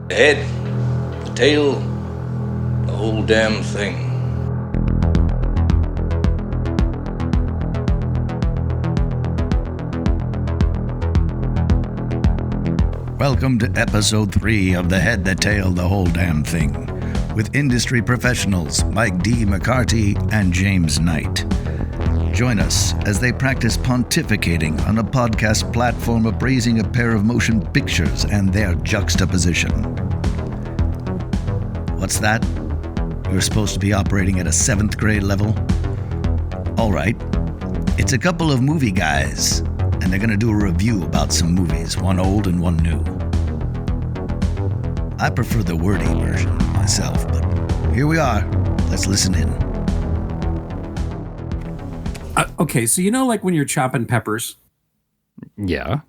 The head, the tail, the whole damn thing. Welcome to episode 3 of The Head, the Tail, the Whole Damn Thing, with industry professionals Mike D. McCarty and James Knight. Join us as they practice pontificating on a podcast platform appraising a pair of motion pictures and their juxtaposition. What's that? You're supposed to be operating at a 7th grade level? All right. It's a couple of movie guys, and they're going to do a review about some movies, one old and one new. I prefer the wordy version myself, but here we are. Let's listen in. Okay, so you know, like when you're chopping peppers, Yeah,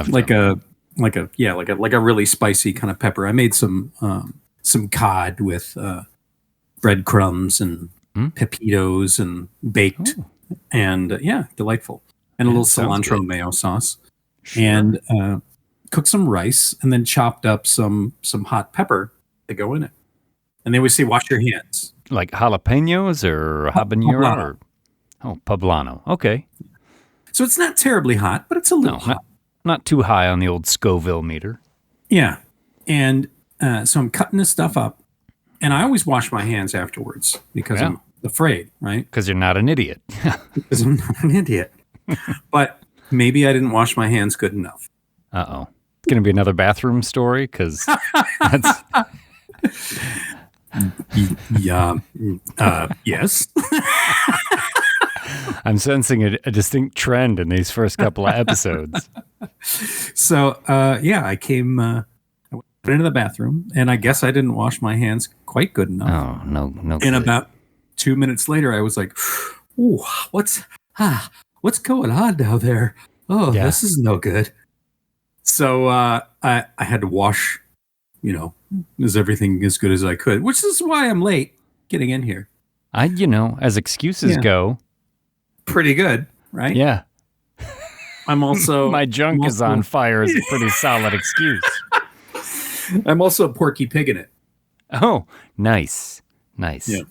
like a really spicy kind of pepper. I made some cod with breadcrumbs and pepitos and baked, and delightful. And a little cilantro mayo sauce, and cooked some rice, and then chopped up some hot pepper to go in it. And they always say, wash your hands. like jalapenos or habanero. Poblano. Okay. So it's not terribly hot, but it's a little hot. Not too high on the old Scoville meter. Yeah. And so I'm cutting this stuff up, and I always wash my hands afterwards because I'm afraid, right? Because you're not an idiot. Because I'm not an idiot. But maybe I didn't wash my hands good enough. Uh-oh. It's going to be another bathroom story because that's... Yes. I'm sensing a distinct trend in these first couple of episodes. So, I came, I went into the bathroom, and I guess I didn't wash my hands quite good enough. Oh, no. And good. about 2 minutes later, I was like, ooh, what's going on down there? Oh, This is no good. So I had to wash, everything as good as I could, which is why I'm late getting in here. As excuses go. Pretty good, right? Yeah. I'm also... My junk is on fire is a pretty solid excuse. I'm also a porky pig in it. Oh, nice. Yeah.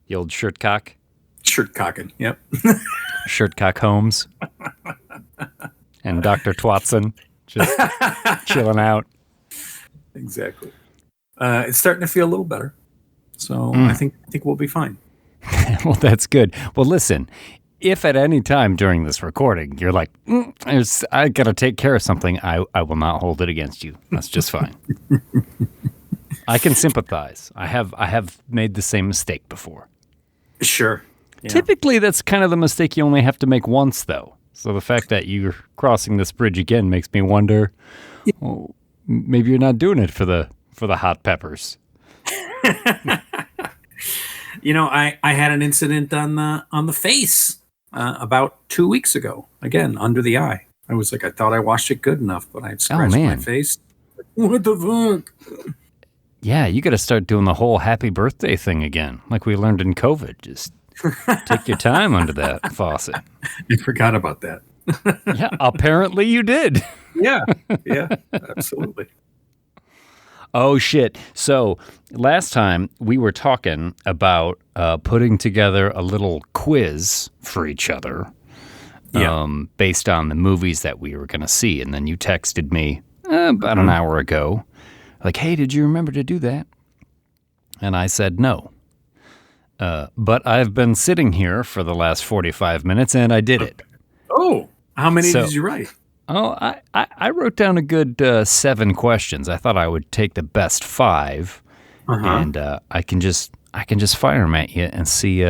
The old shirt cock. Shirt cocking, yep. Shirt cock Holmes. And Dr. Twatson just chilling out. Exactly. It's starting to feel a little better. So I think we'll be fine. Well, that's good. Well, listen, if at any time during this recording you're like, I got to take care of something, I will not hold it against you. That's just fine. I can sympathize. I have made the same mistake before. Sure. Yeah. Typically, that's kind of the mistake you only have to make once, though. So the fact that you're crossing this bridge again makes me wonder, maybe you're not doing it for the hot peppers. I had an incident on the face about 2 weeks ago. Again, under the eye. I was like, I thought I washed it good enough, but I had scratched my face. What the fuck? Yeah, you got to start doing the whole happy birthday thing again, like we learned in COVID. Just take your time under that faucet. I forgot about that. Yeah, apparently you did. Yeah, absolutely. Oh, shit. So last time we were talking about putting together a little quiz for each other based on the movies that we were going to see. And then you texted me about an hour ago, like, hey, did you remember to do that? And I said no. But I've been sitting here for the last 45 minutes, and I did it. Oh, how many did you write? Oh, I wrote down a good 7 questions. I thought I would take the best 5, and I can just fire them at you and see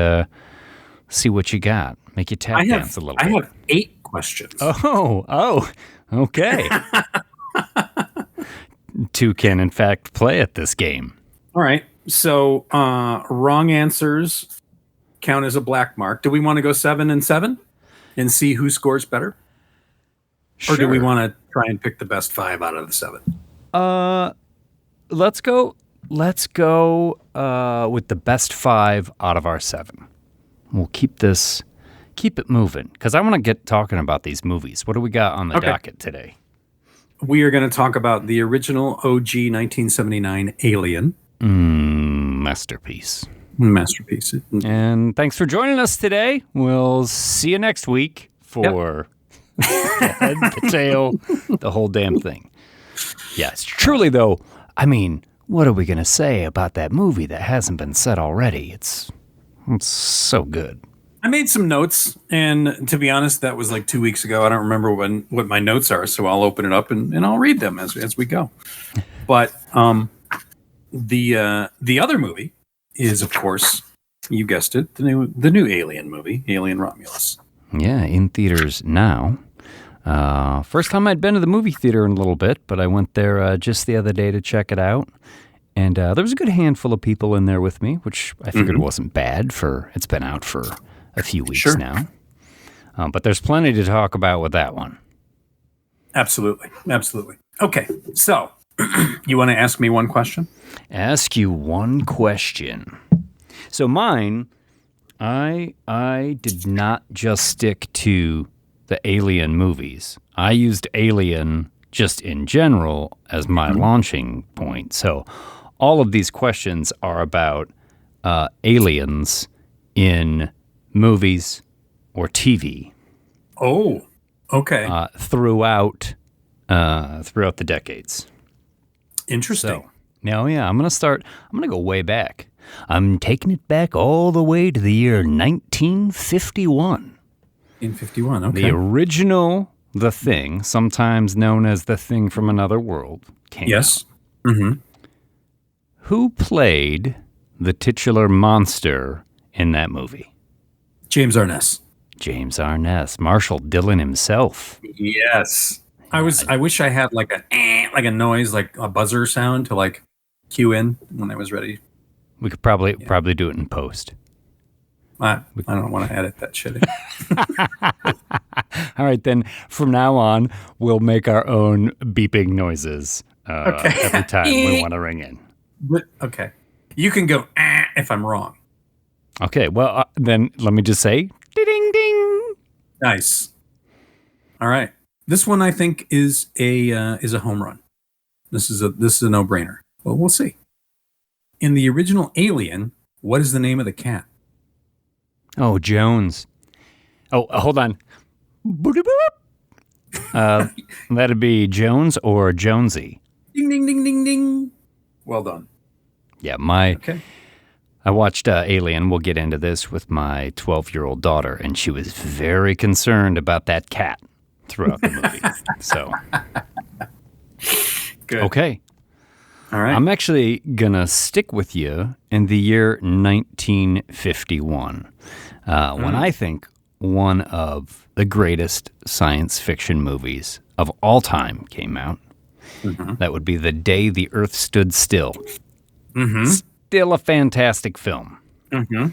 what you got. Make you tap dance a little bit. I have 8 questions. Oh, okay. 2 can in fact play at this game. All right. So wrong answers count as a black mark. Do we want to go 7 and 7 and see who scores better? Sure. Or do we want to try and pick the best 5 out of the 7? Let's go with the best 5 out of our 7. We'll keep it moving because I want to get talking about these movies. What do we got on the docket today? we are going to talk about the original OG 1979 Alien. Masterpiece. Masterpiece. And thanks for joining us today. We'll see you next week for the head, the tail, the whole damn thing. Yes, truly though, I mean, what are we going to say about that movie that hasn't been said already? It's so good. I made some notes, and to be honest, that was like 2 weeks ago. I don't remember what my notes are, so I'll open it up and I'll read them as we go. But the other movie is, of course, you guessed it, the new Alien movie, Alien Romulus. Yeah, in theaters now. First time I'd been to the movie theater in a little bit, but I went there just the other day to check it out. And there was a good handful of people in there with me, which I figured wasn't bad it's been out for a few weeks now. But there's plenty to talk about with that one. Absolutely. Okay, so you want to ask me one question? Ask you one question. So mine, I did not just stick to the Alien movies. I used Alien just in general as my launching point. So all of these questions are about aliens in movies or TV. Oh, okay. Throughout the decades. Interesting. So, now, yeah, I'm going to go way back. I'm taking it back all the way to the year 1951. In 51, okay. The original The Thing, sometimes known as The Thing from Another World, came out. Mm-hmm. Who played the titular monster in that movie? James Arness. James Arness, Marshall Dillon himself. Yes. I wish I had like a noise, like a buzzer sound to like cue in when I was ready. We could probably do it in post. I don't want to edit that shit in. All right, then from now on, we'll make our own beeping noises every time we want to ring in. Okay. You can go if I'm wrong. Okay, well, then let me just say, ding, ding. Nice. All right. This one I think is a home run. This is a no-brainer. Well, we'll see. In the original Alien, what is the name of the cat? Oh, Jones. Oh, hold on. That'd be Jones or Jonesy. Ding, ding, ding, ding, ding. Well done. Yeah, Okay. I watched Alien. We'll get into this with my 12-year-old daughter, and she was very concerned about that cat throughout the movie. So, good. Okay. All right. I'm actually going to stick with you in the year 1951, when I think one of the greatest science fiction movies of all time came out. Mm-hmm. That would be The Day the Earth Stood Still. Mm-hmm. Still a fantastic film. Mm-hmm.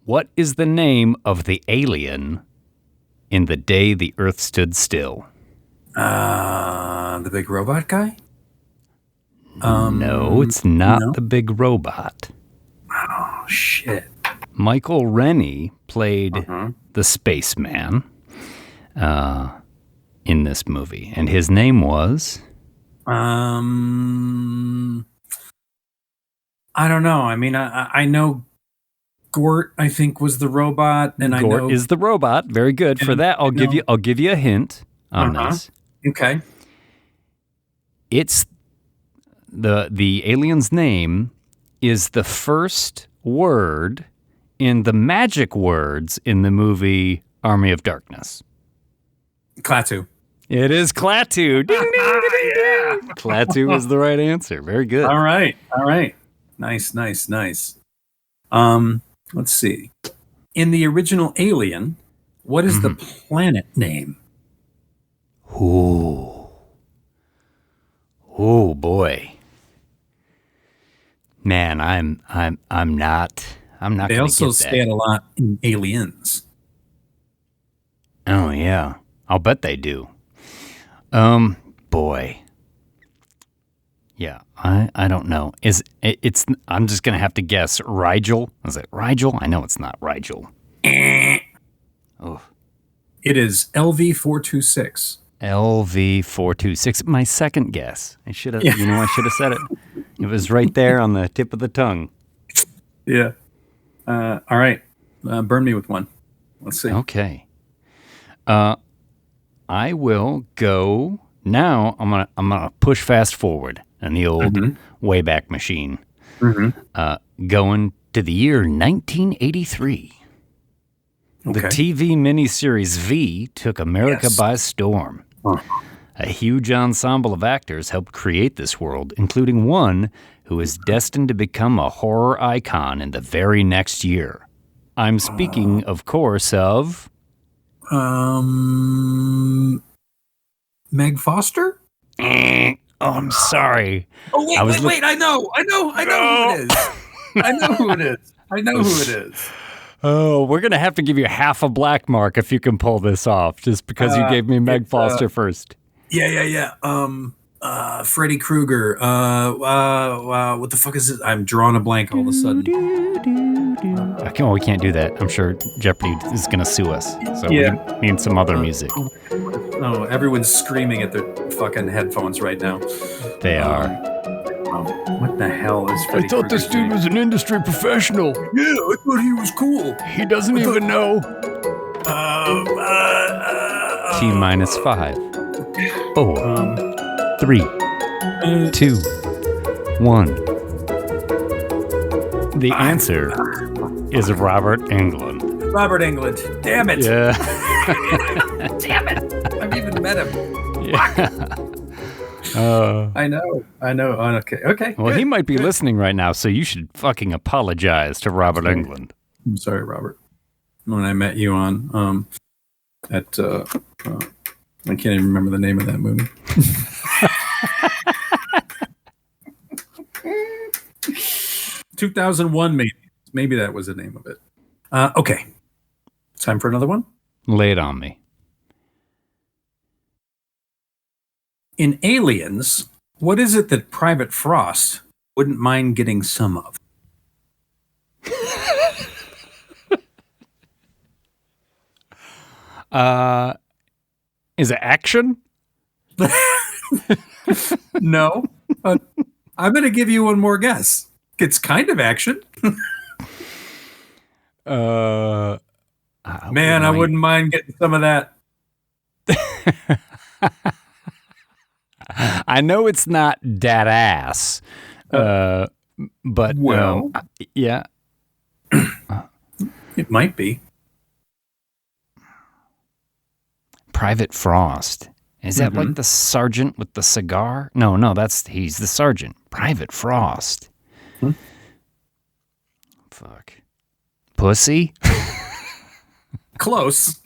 What is the name of the alien in The Day the Earth Stood Still? The big robot guy? No, it's not the big robot. Oh, shit. Michael Rennie played the spaceman in this movie, and his name was? I don't know. I mean, I know Gort, I think, was the robot, and Gort I know is the robot. Very good. For that, I'll give you a hint on this. Okay. It's the alien's name is the first word in the magic words in the movie Army of Darkness. Klaatu. It is Klaatu. Ding, ding, ding, ding, ding. Klaatu is the right answer. Very good. All right. Nice. Let's see. In the original Alien, what is the planet name? Oh boy. Man, I'm not They also say it a lot in Aliens. Oh yeah. I'll bet they do. Boy. Yeah, I don't know. I'm just gonna have to guess. Rigel? Is it Rigel? I know it's not Rigel. Oh. It is LV-426. LV426. My second guess. I should have. I should have said it. It was right there on the tip of the tongue. Yeah. All right. Burn me with one. Let's see. Okay. I will go now. I'm gonna push fast forward in the old Wayback Machine. Going to the year 1983. Okay. The TV miniseries V took America by storm. A huge ensemble of actors helped create this world, including one who is destined to become a horror icon in the very next year. I'm speaking, of course, of... Meg Foster? Oh, I'm sorry. Oh, wait, I know who it is. I know who it is. Oh, we're going to have to give you half a black mark if you can pull this off, just because you gave me Meg Foster first. Yeah. Freddy Krueger. What the fuck is it? I'm drawing a blank all of a sudden. We can't do that. I'm sure Jeopardy is going to sue us. So we need some other music. No, everyone's screaming at their fucking headphones right now. They are. What the hell is Freddy Krueger's this dude was an industry professional. Yeah, I thought he was cool. He doesn't even know. T-5. 4, 3, 2, 1. The answer is Robert Englund. Robert Englund. Damn it. Yeah. Damn it. I've even met him. Yeah. I know. Okay. Well, he might be listening right now, so you should fucking apologize to Robert Englund. I'm sorry, Robert. When I met you on I can't even remember the name of that movie. 2001, maybe that was the name of it. Okay, time for another one. Lay it on me. In Aliens, what is it that Private Frost wouldn't mind getting some of? Is it action? No. I'm going to give you one more guess. It's kind of action. I wouldn't mind getting some of that. I know it's not dat ass, but yeah, it might be. Private Frost. Is that like the sergeant with the cigar? No, he's the sergeant. Private Frost. Fuck. Pussy? Close.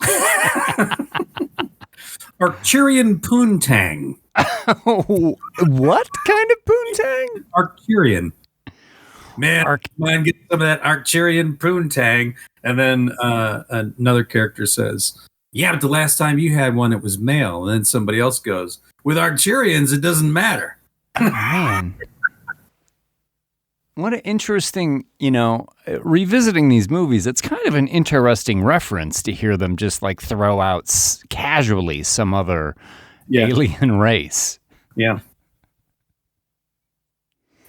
Arcturian poontang. What kind of poontang? Arcturian. Man, man, get some of that Arcturian poontang. And then another character says, yeah, but the last time you had one, it was male. And then somebody else goes, with Arcturians, it doesn't matter. Man. What an interesting, revisiting these movies, it's kind of an interesting reference to hear them just like throw out casually some other alien race. Yeah.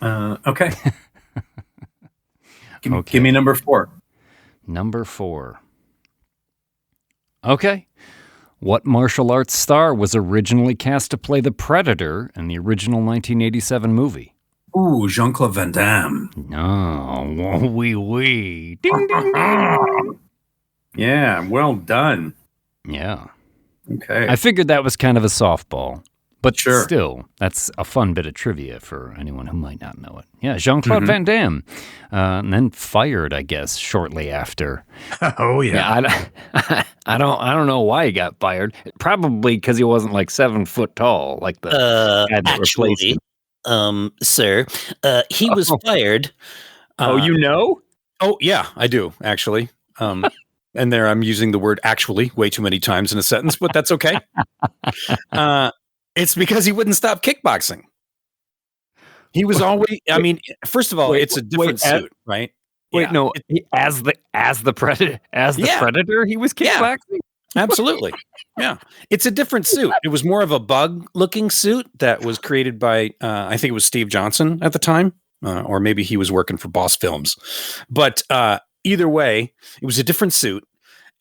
Okay. Give me number 4. Number 4. Okay. What martial arts star was originally cast to play the Predator in the original 1987 movie? Ooh, Jean-Claude Van Damme. No, oui. Ding, ding, ding. Yeah, well done. Yeah. Okay. I figured that was kind of a softball, but sure. Still, that's a fun bit of trivia for anyone who might not know it. Yeah, Jean-Claude Van Damme, and then fired, I guess, shortly after. Oh yeah. I don't know why he got fired. Probably because he wasn't like 7 foot tall, like the guy that replaced him. Sir, he was fired. You know? Oh, yeah, I do, actually. And there I'm using the word actually way too many times in a sentence, but that's okay. It's because he wouldn't stop kickboxing. He was always, I mean, first of all, it's a different suit, right? Wait, no, as the Predator, Predator, he was kickboxing? Absolutely. Yeah. It's a different suit. It was more of a bug-looking suit that was created by, I think it was Steve Johnson at the time, or maybe he was working for Boss Films. But either way, it was a different suit.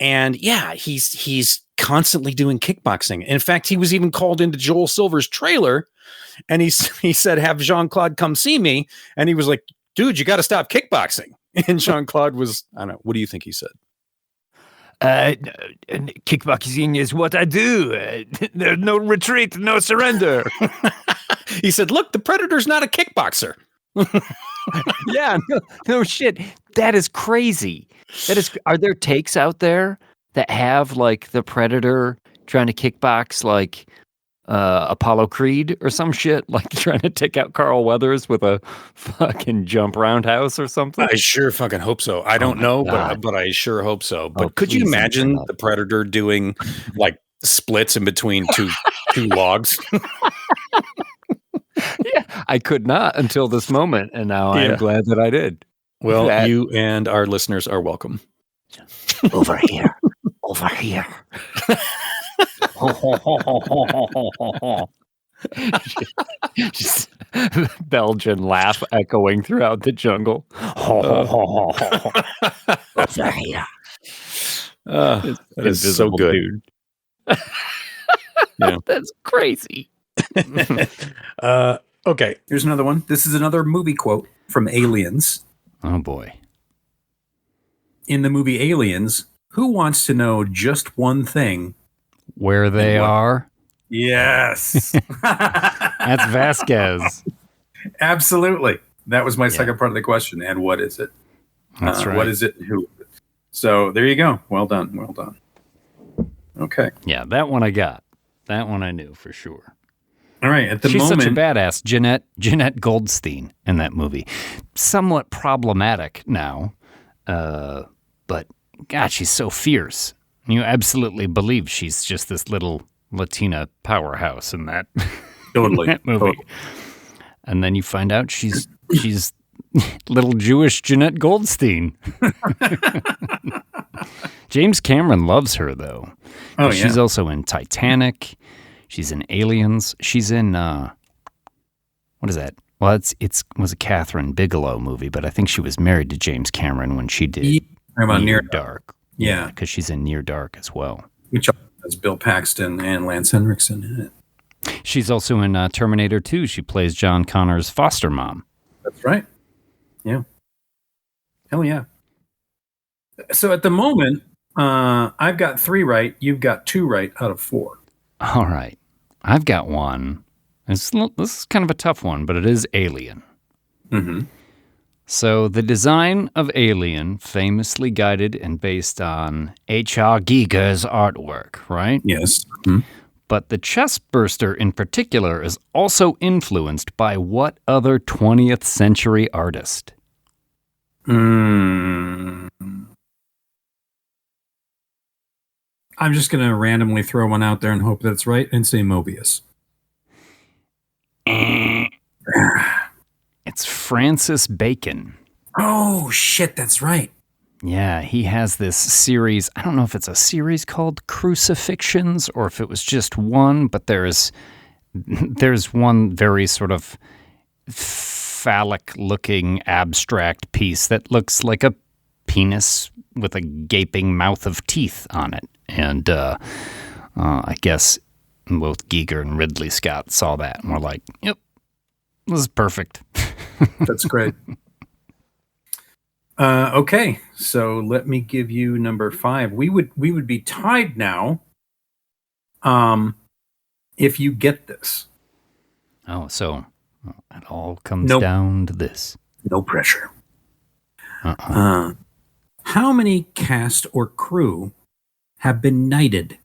And yeah, he's constantly doing kickboxing. In fact, he was even called into Joel Silver's trailer, and he said, have Jean-Claude come see me. And he was like, dude, you got to stop kickboxing. And Jean-Claude was, I don't know, what do you think he said? Kickboxing is what I do. There's no retreat, no surrender. He said, look, the Predator's not a kickboxer. Yeah, no shit. That is crazy. Are there takes out there that have like the Predator trying to kickbox like Apollo Creed or some shit, like trying to take out Carl Weathers with a fucking jump roundhouse or something? I sure fucking hope so. I don't know, but I sure hope so. But could you imagine the Predator doing like splits in between two logs? Yeah, I could not until this moment, and now I'm glad that I did. Well, you and our listeners are welcome. Over here. Over here. Just Belgian laugh echoing throughout the jungle. Over here. That is so good. Dude. Yeah. That's crazy. Okay. Here's another one. This is another movie quote from Aliens. Oh, boy. In the movie Aliens, who wants to know just one thing? Where they are? Yes. That's Vasquez. Absolutely. That was my second part of the question. And what is it? That's right. What is it? Who is it? So there you go. Well done. Well done. Okay. Yeah, that one I got. That one I knew for sure. All right. At the She's moment, such a badass, Jeanette Goldstein in that movie. Somewhat problematic now, but God, she's so fierce. You absolutely believe she's just this little Latina powerhouse in that, totally, that movie. Totally. And then you find out she's little Jewish Jeanette Goldstein. James Cameron loves her though. Oh, yeah. She's also in Titanic. She's in Aliens. She's in what is that? Well, it was a Catherine Bigelow movie, but I think she was married to James Cameron when she did Near Dark. Yeah, because she's in Near Dark as well. Which has Bill Paxton and Lance Henriksen in it. She's also in Terminator 2. She plays John Connor's foster mom. That's right. Yeah. Hell yeah. So at the moment, I've got 3 right. You've got 2 right out of 4. All right. I've got one. This is kind of a tough one, but it is Alien. Mm-hmm. So the design of Alien, famously guided and based on H.R. Giger's artwork, right? Yes. Mm-hmm. But the chest burster in particular is also influenced by what other 20th century artist? I'm just going to randomly throw one out there and hope that it's right and say Mobius. It's Francis Bacon. Oh, shit, that's right. Yeah, he has this series. I don't know if it's a series called Crucifixions or if it was just one, but there's one very sort of phallic-looking abstract piece that looks like a penis with a gaping mouth of teeth on it. And I guess both Giger and Ridley Scott saw that and were like, yep, this is perfect. That's great. Okay, so let me give you number 5. We would be tied now if you get this. Oh, so it all comes down to this. No pressure. How many cast or crew have been knighted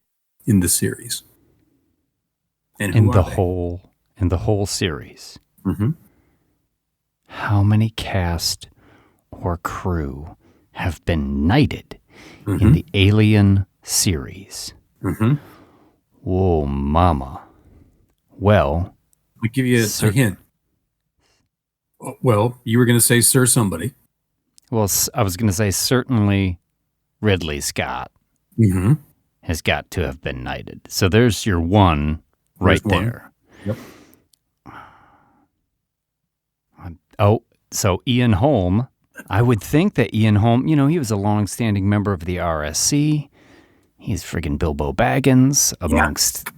in the series? And in the whole series. Mm-hmm. How many cast or crew have been knighted in the Alien series? Mm-hmm. Whoa, mama. Well, I'll give you a hint. Well, you were going to say Sir somebody. Well, I was going to say certainly Ridley Scott. Mm-hmm. has got to have been knighted. So there's your one right there. Yep. Oh, so Ian Holm. I would think that Ian Holm, he was a long-standing member of the RSC. He's friggin' Bilbo Baggins amongst,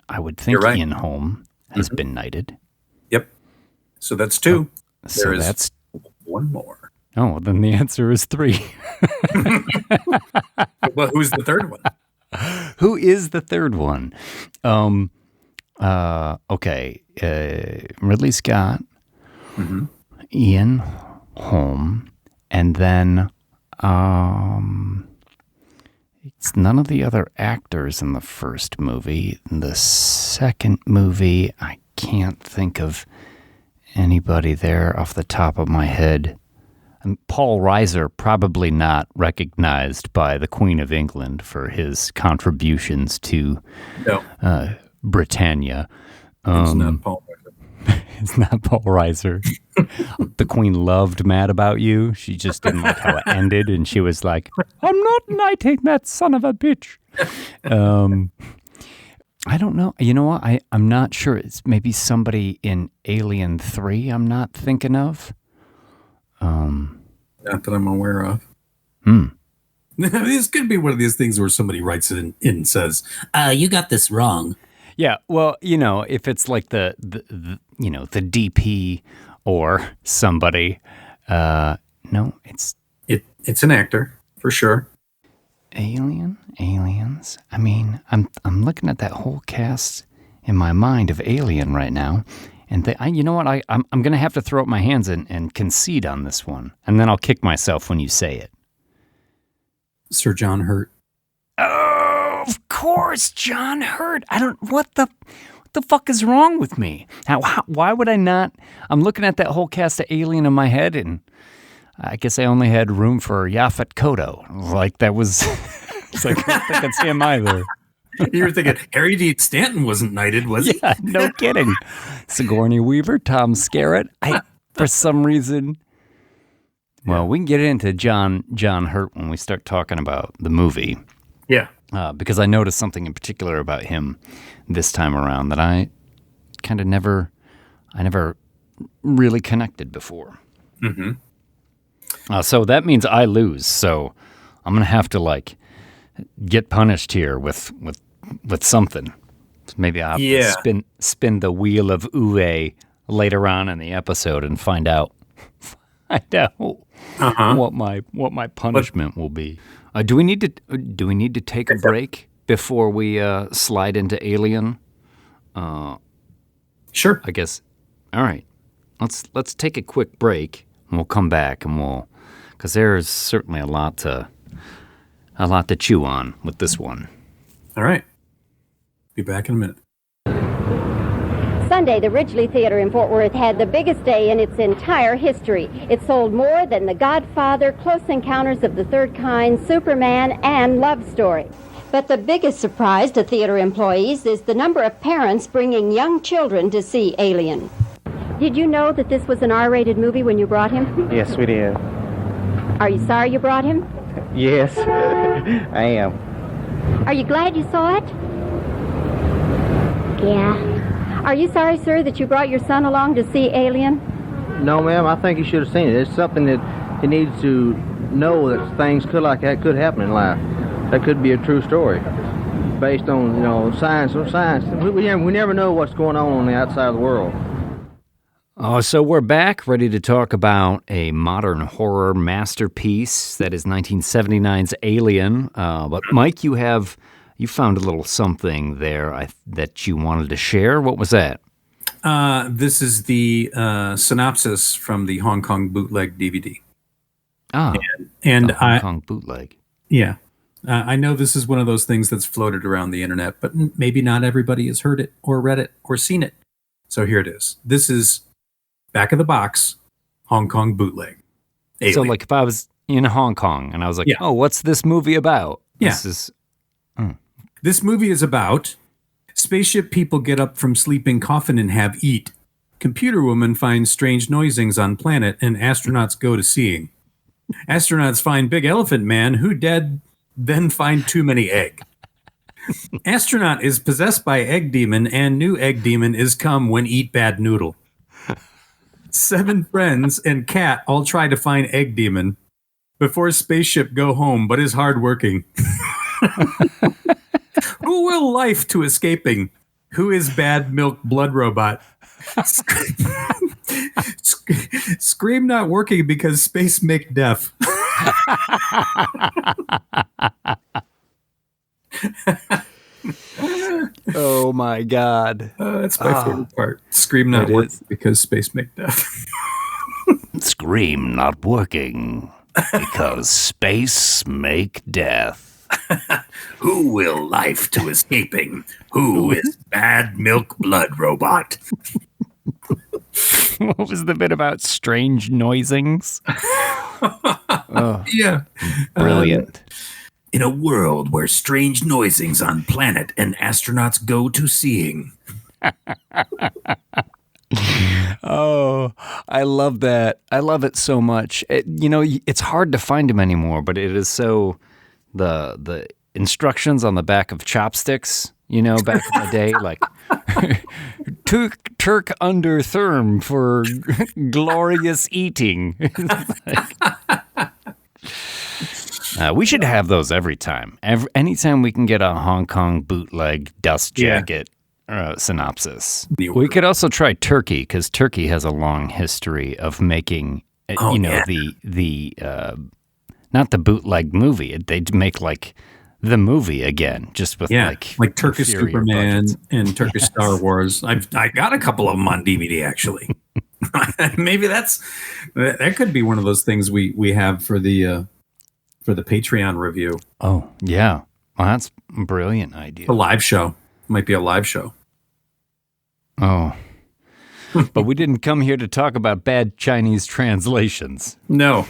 I would think right. Ian Holm has been knighted. Yep. So that's 2. So that's one more. Oh, well, then the answer is 3. Well, who's the third one? Who is the third one? Okay. Ridley Scott, Ian Holm, and then it's none of the other actors in the first movie. In the second movie, I can't think of anybody there off the top of my head. And Paul Reiser, probably not recognized by the Queen of England for his contributions to Britannia. It's not Paul Reiser. It's not Paul Reiser. The Queen loved Mad About You. She just didn't like how it ended, and she was like, I'm not knighting that son of a bitch. I don't know. You know what? I'm not sure. It's maybe somebody in Alien 3 I'm not thinking of. Not that I'm aware of. This could be one of these things where somebody writes it in and says, you got this wrong. Yeah, well, if it's like the DP or somebody, no, it's an actor for sure. Aliens. I mean, I'm looking at that whole cast in my mind of Alien right now, and you know what? I'm gonna have to throw up my hands and concede on this one, and then I'll kick myself when you say it. Sir John Hurt. Oh, of course, John Hurt. What the fuck is wrong with me? Why would I not? I'm looking at that whole cast of Alien in my head, and I guess I only had room for Yaphet Kotto. Like, that was... It's like, I don't think it's him either. You were thinking, Harry Dean Stanton wasn't knighted, was he? Yeah, no kidding. Sigourney Weaver, Tom Skerritt. For some reason... Well, we can get into John Hurt when we start talking about the movie. Yeah. Because I noticed something in particular about him this time around that I kind of never really connected before. So that means I lose. So I'm gonna have to get punished here with something. Maybe I'll have to spin the wheel of Uwe later on in the episode and find out what my punishment will be. Do we need to take a break before we slide into Alien? Sure. I guess. All right. Let's take a quick break, and we'll come back, and because there's certainly a lot to chew on with this one. All right. Be back in a minute. Sunday, the Ridgely Theater in Fort Worth had the biggest day in its entire history. It sold more than The Godfather, Close Encounters of the Third Kind, Superman, and Love Story. But the biggest surprise to theater employees is the number of parents bringing young children to see Alien. Did you know that this was an R-rated movie when you brought him? Yes, we did. Are you sorry you brought him? Yes, I am. Are you glad you saw it? Yeah. Are you sorry, sir, that you brought your son along to see Alien? No, ma'am, I think he should have seen it. It's something that he needs to know, that things like that could happen in life. That could be a true story based on, science. We never know what's going on the outside of the world. So we're back, ready to talk about a modern horror masterpiece that is 1979's Alien. But Mike, you found a little something there that you wanted to share. What was that? This is the synopsis from the Hong Kong bootleg DVD. And Hong Kong bootleg. Yeah. I know this is one of those things that's floated around the internet, but maybe not everybody has heard it or read it or seen it. So here it is. This is back of the box, Hong Kong bootleg. Alien. So if I was in Hong Kong and I was like, oh, what's this movie about? Yeah. This movie is about spaceship people get up from sleeping coffin and have eat. Computer woman finds strange noisings on planet and astronauts go to seeing. Astronauts find big elephant man who dead then find too many egg. Astronaut is possessed by egg demon, and new egg demon is come when eat bad noodle. 7 friends and cat all try to find egg demon before spaceship go home, but is hardworking. Who will life to escaping? Who is bad milk blood robot? Scream not working because space make deaf. Oh my God. That's my favorite part. Scream not working because space make deaf. Scream not working because space make death. Who will life to escaping? Who is bad milk blood robot? What was the bit about strange noisings? Yeah. Brilliant. In a world where strange noisings on planet and astronauts go to seeing. Oh, I love that. I love it so much. It's hard to find them anymore, but it is so the instructions on the back of chopsticks, back in the day, like Turk under therm for glorious eating. We should have those every time. Anytime we can get a Hong Kong bootleg dust jacket synopsis. We could also try Turkey, because Turkey has a long history of making, the not the bootleg movie. They'd make like the movie again, just with like Turkish Superman budgets. and Turkish Star Wars. I got a couple of them on DVD actually. Maybe that could be one of those things we have for the Patreon review. Oh yeah, well, that's a brilliant idea. A live show. Might be a live show. Oh. But we didn't come here to talk about bad Chinese translations. No.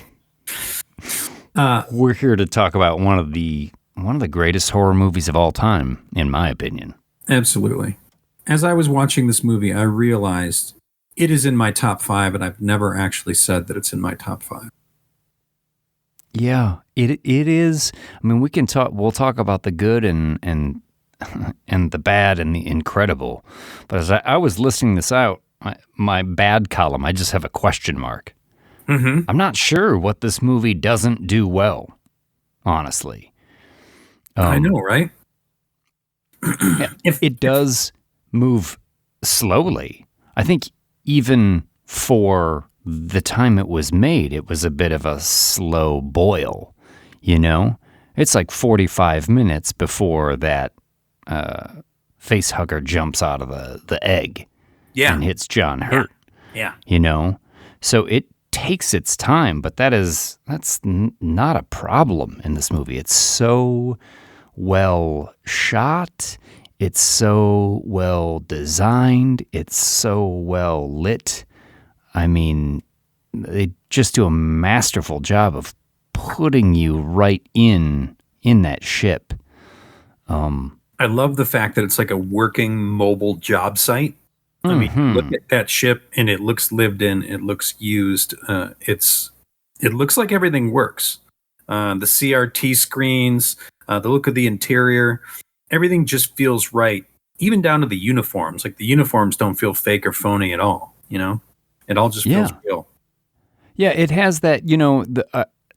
We're here to talk about one of the greatest horror movies of all time, in my opinion. Absolutely. As I was watching this movie, I realized it is in my top 5, and I've never actually said that it's in my top 5. Yeah, it is. I mean, we'll talk about the good and the bad and the incredible. But as I was listing this out, my bad column, I just have a question mark. Mm-hmm. I'm not sure what this movie doesn't do well, honestly. I know, right? It does move slowly. I think even for the time it was made, it was a bit of a slow boil, It's like 45 minutes before that face hugger jumps out of the egg and hits John Hurt. Yeah. So it takes its time, but that's not a problem in this movie. It's so well shot. It's so well designed. It's so well lit. I mean, they just do a masterful job of putting you right in that ship. I love the fact that it's like a working mobile job site. I mean, look at that ship, and it looks lived in. It looks used. It looks like everything works. The CRT screens, the look of the interior, everything just feels right. Even down to the uniforms. Like the uniforms don't feel fake or phony at all. It all just feels real. Yeah, it has that.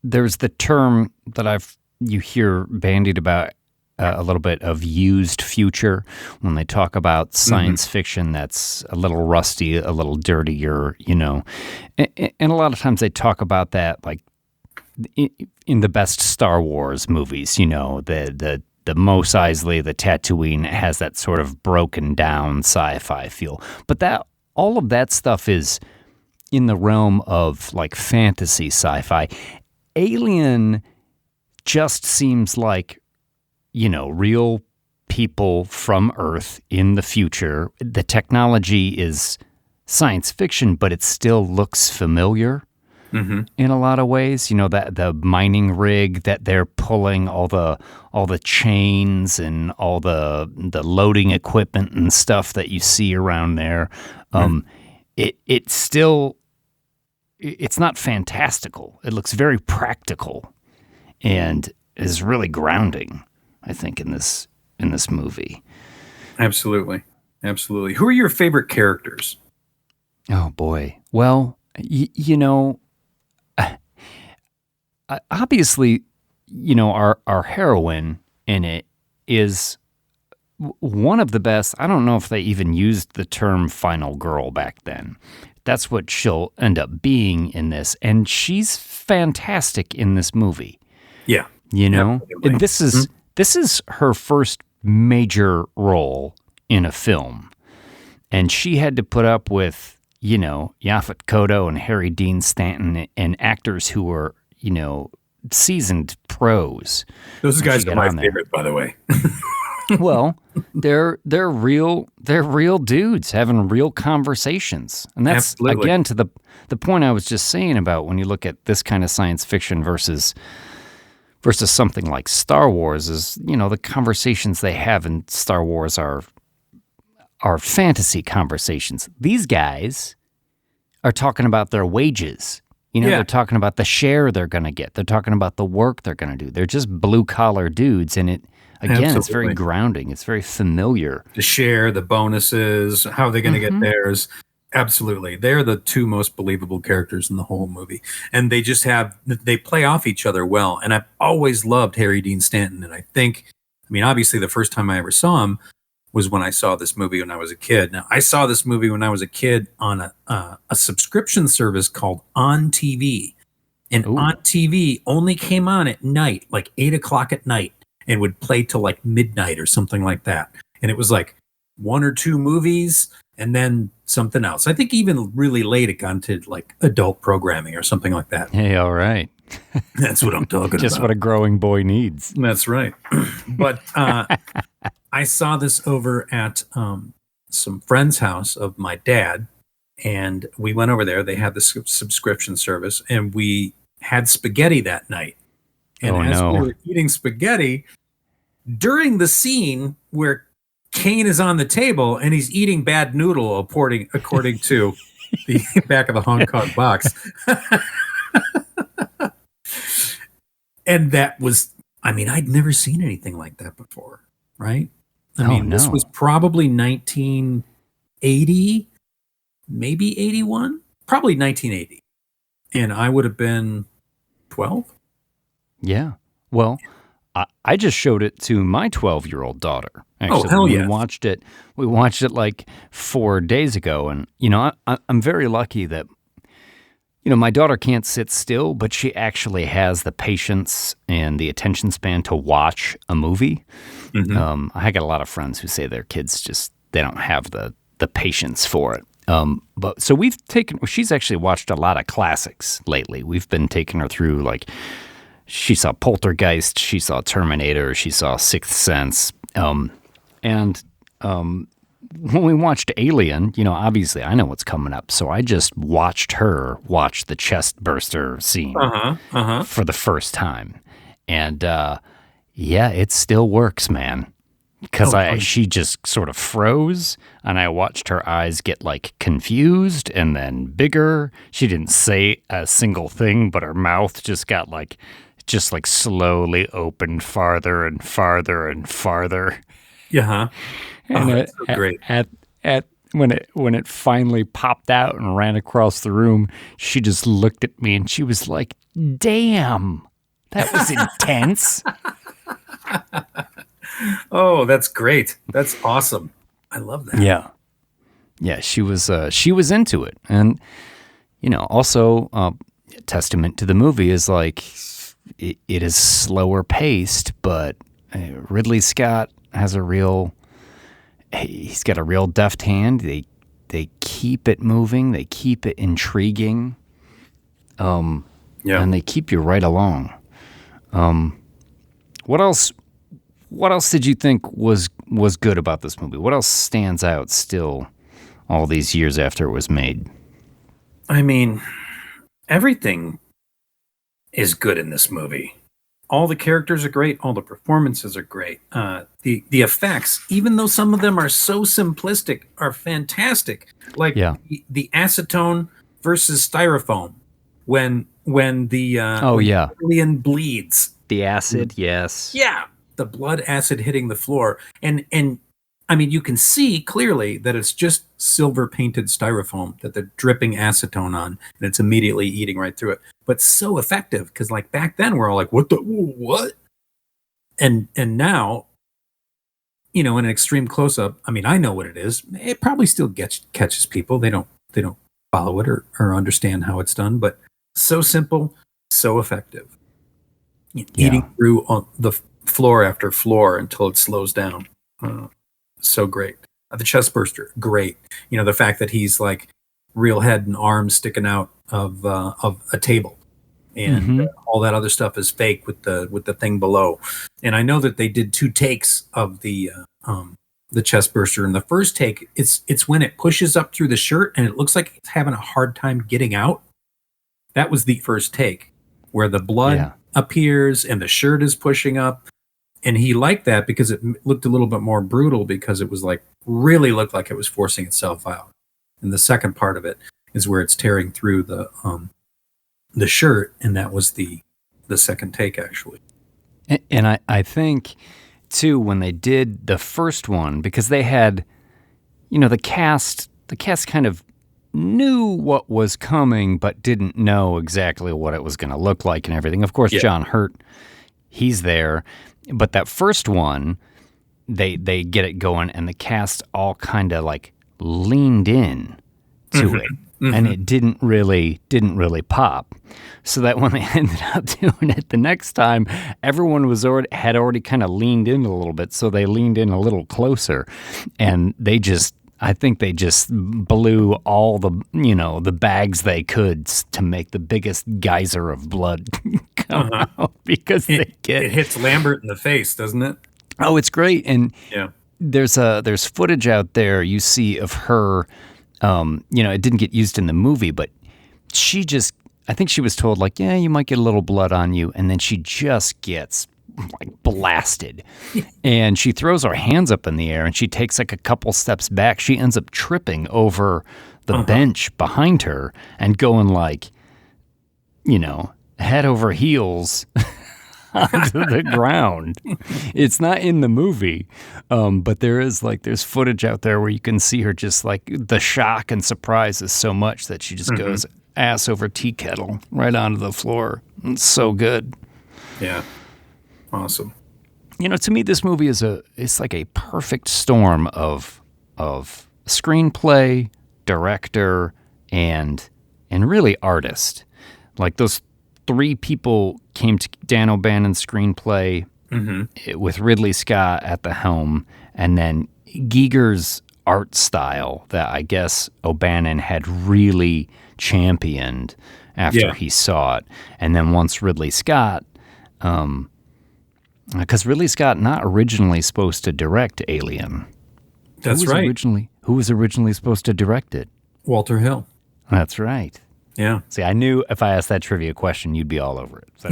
There's the term that you hear bandied about a little bit of used future when they talk about science fiction that's a little rusty, a little dirtier, and a lot of times they talk about that like in the best Star Wars movies, the Mos Eisley, the Tatooine has that sort of broken down sci-fi feel. But all of that stuff is in the realm of like fantasy sci-fi. Alien just seems like real people from Earth in the future. The technology is science fiction, but it still looks familiar in a lot of ways. That the mining rig that they're pulling, all the chains and all the loading equipment and stuff that you see around there. It's not fantastical. It looks very practical. And is really grounding, I think, in this movie. Absolutely. Absolutely. Who are your favorite characters? Oh boy. Well, you know, obviously, you know, our heroine in it is one of the best. I don't know if they even used the term final girl back then. That's what she'll end up being in this. And she's fantastic in this movie. Yeah. You know, Absolutely. and this is her first major role in a film. And she had to put up with, you know, Yaphet Kotto and Harry Dean Stanton and actors who were, you know, seasoned pros. Those guys are my favorite, by the way. Well, they're real dudes having real conversations. And that's again to the point I was just saying about when you look at this kind of science fiction versus something like Star Wars is, you know, the conversations they have in Star Wars are fantasy conversations. These guys are talking about their wages. You know, they're talking about the share they're going to get. They're talking about the work they're going to do. They're just blue-collar dudes, and it, again, it's very grounding. It's very familiar. The share, the bonuses, how are they going to get theirs? Absolutely. They're the two most believable characters in the whole movie. And they just they play off each other well. And I've always loved Harry Dean Stanton. And I mean, obviously the first time I ever saw him was when I saw this movie when I was a kid. Now, I saw this movie when I was a kid on a subscription service called On TV. And On TV only came on at night, like 8 o'clock at night, and would play till like midnight or something like that. And it was like 1 or 2 movies and then something else. I think even really late it got into like adult programming or something like that. Hey, all right. That's what I'm talking about. Just what a growing boy needs. That's right. But I saw this over at some friend's house of my dad, and we went over there. They had the subscription service, and we had spaghetti that night. And we were eating spaghetti, during the scene where Kane is on the table and he's eating bad noodle, according to the back of the Hong Kong box. And that was, I mean, I'd never seen anything like that before, right? This was probably 1980, maybe 81, probably 1980. And I would have been 12. Yeah. Well, I just showed it to my 12-year-old daughter. Actually, hell yeah. We watched it like 4 days ago. And, you know, I'm very lucky that, you know, my daughter can't sit still, but she actually has the patience and the attention span to watch a movie. Mm-hmm. I got a lot of friends who say their kids they don't have the patience for it. But so she's actually watched a lot of classics lately. We've been taking her through, like, she saw Poltergeist, she saw Terminator, she saw Sixth Sense. When we watched Alien, you know, obviously I know what's coming up, so I just watched her watch the chest burster scene for the first time. And yeah, it still works, man. Because she just sort of froze, and I watched her eyes get like confused and then bigger. She didn't say a single thing, but her mouth just got like slowly opened farther and farther and farther. Yeah. And that's so great. When it finally popped out and ran across the room, she just looked at me and she was like, "Damn, that was intense." Oh, that's great. That's awesome. I love that. Yeah. Yeah, she was into it. And, you know, also testament to the movie is like it is slower paced, but Ridley Scott has he's got a real deft hand. They keep it moving, they keep it intriguing. And they keep you right along. What else did you think was good about this movie? What else stands out still all these years after it was made? I mean, everything is good in this movie. All the characters are great. All the performances are great. The effects, even though some of them are so simplistic, are fantastic. Like the acetone versus styrofoam when the alien bleeds. The acid, yes. Yeah, the blood acid hitting the floor. And I mean, you can see clearly that it's just silver painted styrofoam that they're dripping acetone on, and it's immediately eating right through it. But so effective, because like back then we're all like, what? And now, in an extreme close up, I mean, I know what it is. It probably still catches people. They don't follow it or understand how it's done, but so simple, so effective. Eating through on the floor after floor until it slows down. So great. The chest burster, great. The fact that he's like real head and arms sticking out of a table, and all that other stuff is fake with the thing below. And I know that they did 2 takes of the chest burster. And the first take, it's when it pushes up through the shirt and it looks like it's having a hard time getting out. That was the first take, where the blood appears and the shirt is pushing up. And he liked that because it looked a little bit more brutal, because it was like really looked like it was forcing itself out. And the second part of it is where it's tearing through the shirt, and that was the second take actually. And I think too, when they did the first one, because they had, the cast kind of knew what was coming, but didn't know exactly what it was going to look like and everything. Of course, John Hurt, he's there. But that first one, they get it going, and the cast all kind of like leaned in to it, and it didn't really pop. So that when they ended up doing it the next time, everyone had already kind of leaned in a little bit, so they leaned in a little closer, and I think they just blew all the bags they could to make the biggest geyser of blood come out, because it hits Lambert in the face, doesn't it? Oh, it's great. And there's footage out there you see of her. It didn't get used in the movie, but I think she was told like, yeah, you might get a little blood on you, and then she just gets like blasted, and she throws her hands up in the air, and she takes like a couple steps back. She ends up tripping over the bench behind her and going like, head over heels onto the ground. It's not in the movie, but there's footage out there where you can see her just like the shock and surprise is so much that she just goes ass over tea kettle right onto the floor. It's so good. Yeah. Awesome. To me, this movie it's like a perfect storm of screenplay, director, and really artist. Like those 3 people came to Dan O'Bannon's screenplay with Ridley Scott at the helm, and then Giger's art style that I guess O'Bannon had really championed after he saw it. And then once Ridley Scott, because Ridley Scott not originally supposed to direct Alien. That's right. Who was originally supposed to direct it? Walter Hill. That's right. Yeah. See, I knew if I asked that trivia question, you'd be all over it. So.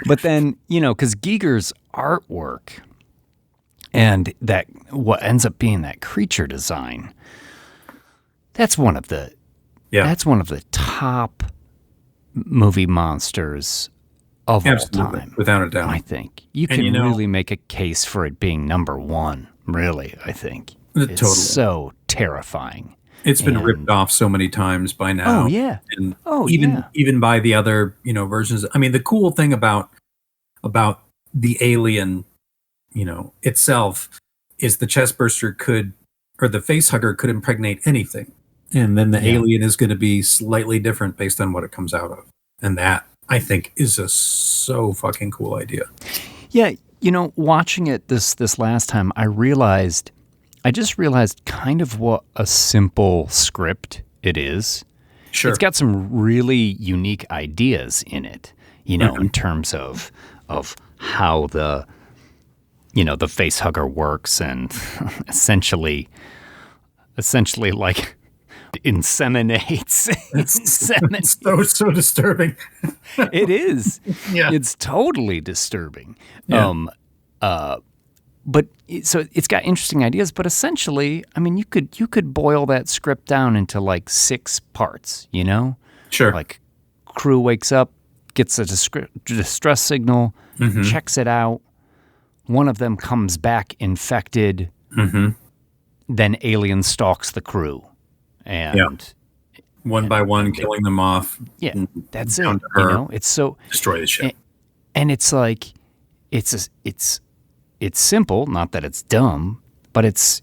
But then, because Giger's artwork and what ends up being that creature design, that's one of the top movie monsters of all time, without a doubt. I think you can really make a case for it being number 1. Really, I think it's so terrifying. It's been ripped off so many times by now. Oh yeah, and even by the other versions. I mean, the cool thing about the Alien, itself, is the chestburster the face hugger could impregnate anything, and then the alien is going to be slightly different based on what it comes out of, and that I think is a so fucking cool idea. Yeah, watching it this last time, I just realized kind of what a simple script it is. Sure. It's got some really unique ideas in it, in terms of how the face hugger works, and essentially like inseminates. It's so disturbing. It is. Yeah. It's totally disturbing. Yeah. But it's got interesting ideas, but essentially, I mean, you could boil that script down into like 6 parts, Sure. Like crew wakes up, gets a distress signal, checks it out. One of them comes back infected. Then alien stalks the crew. And one by one, killing them off. Yeah, that's it. Down to her, It's so destroy the ship. And it's like it's simple. Not that it's dumb, but it's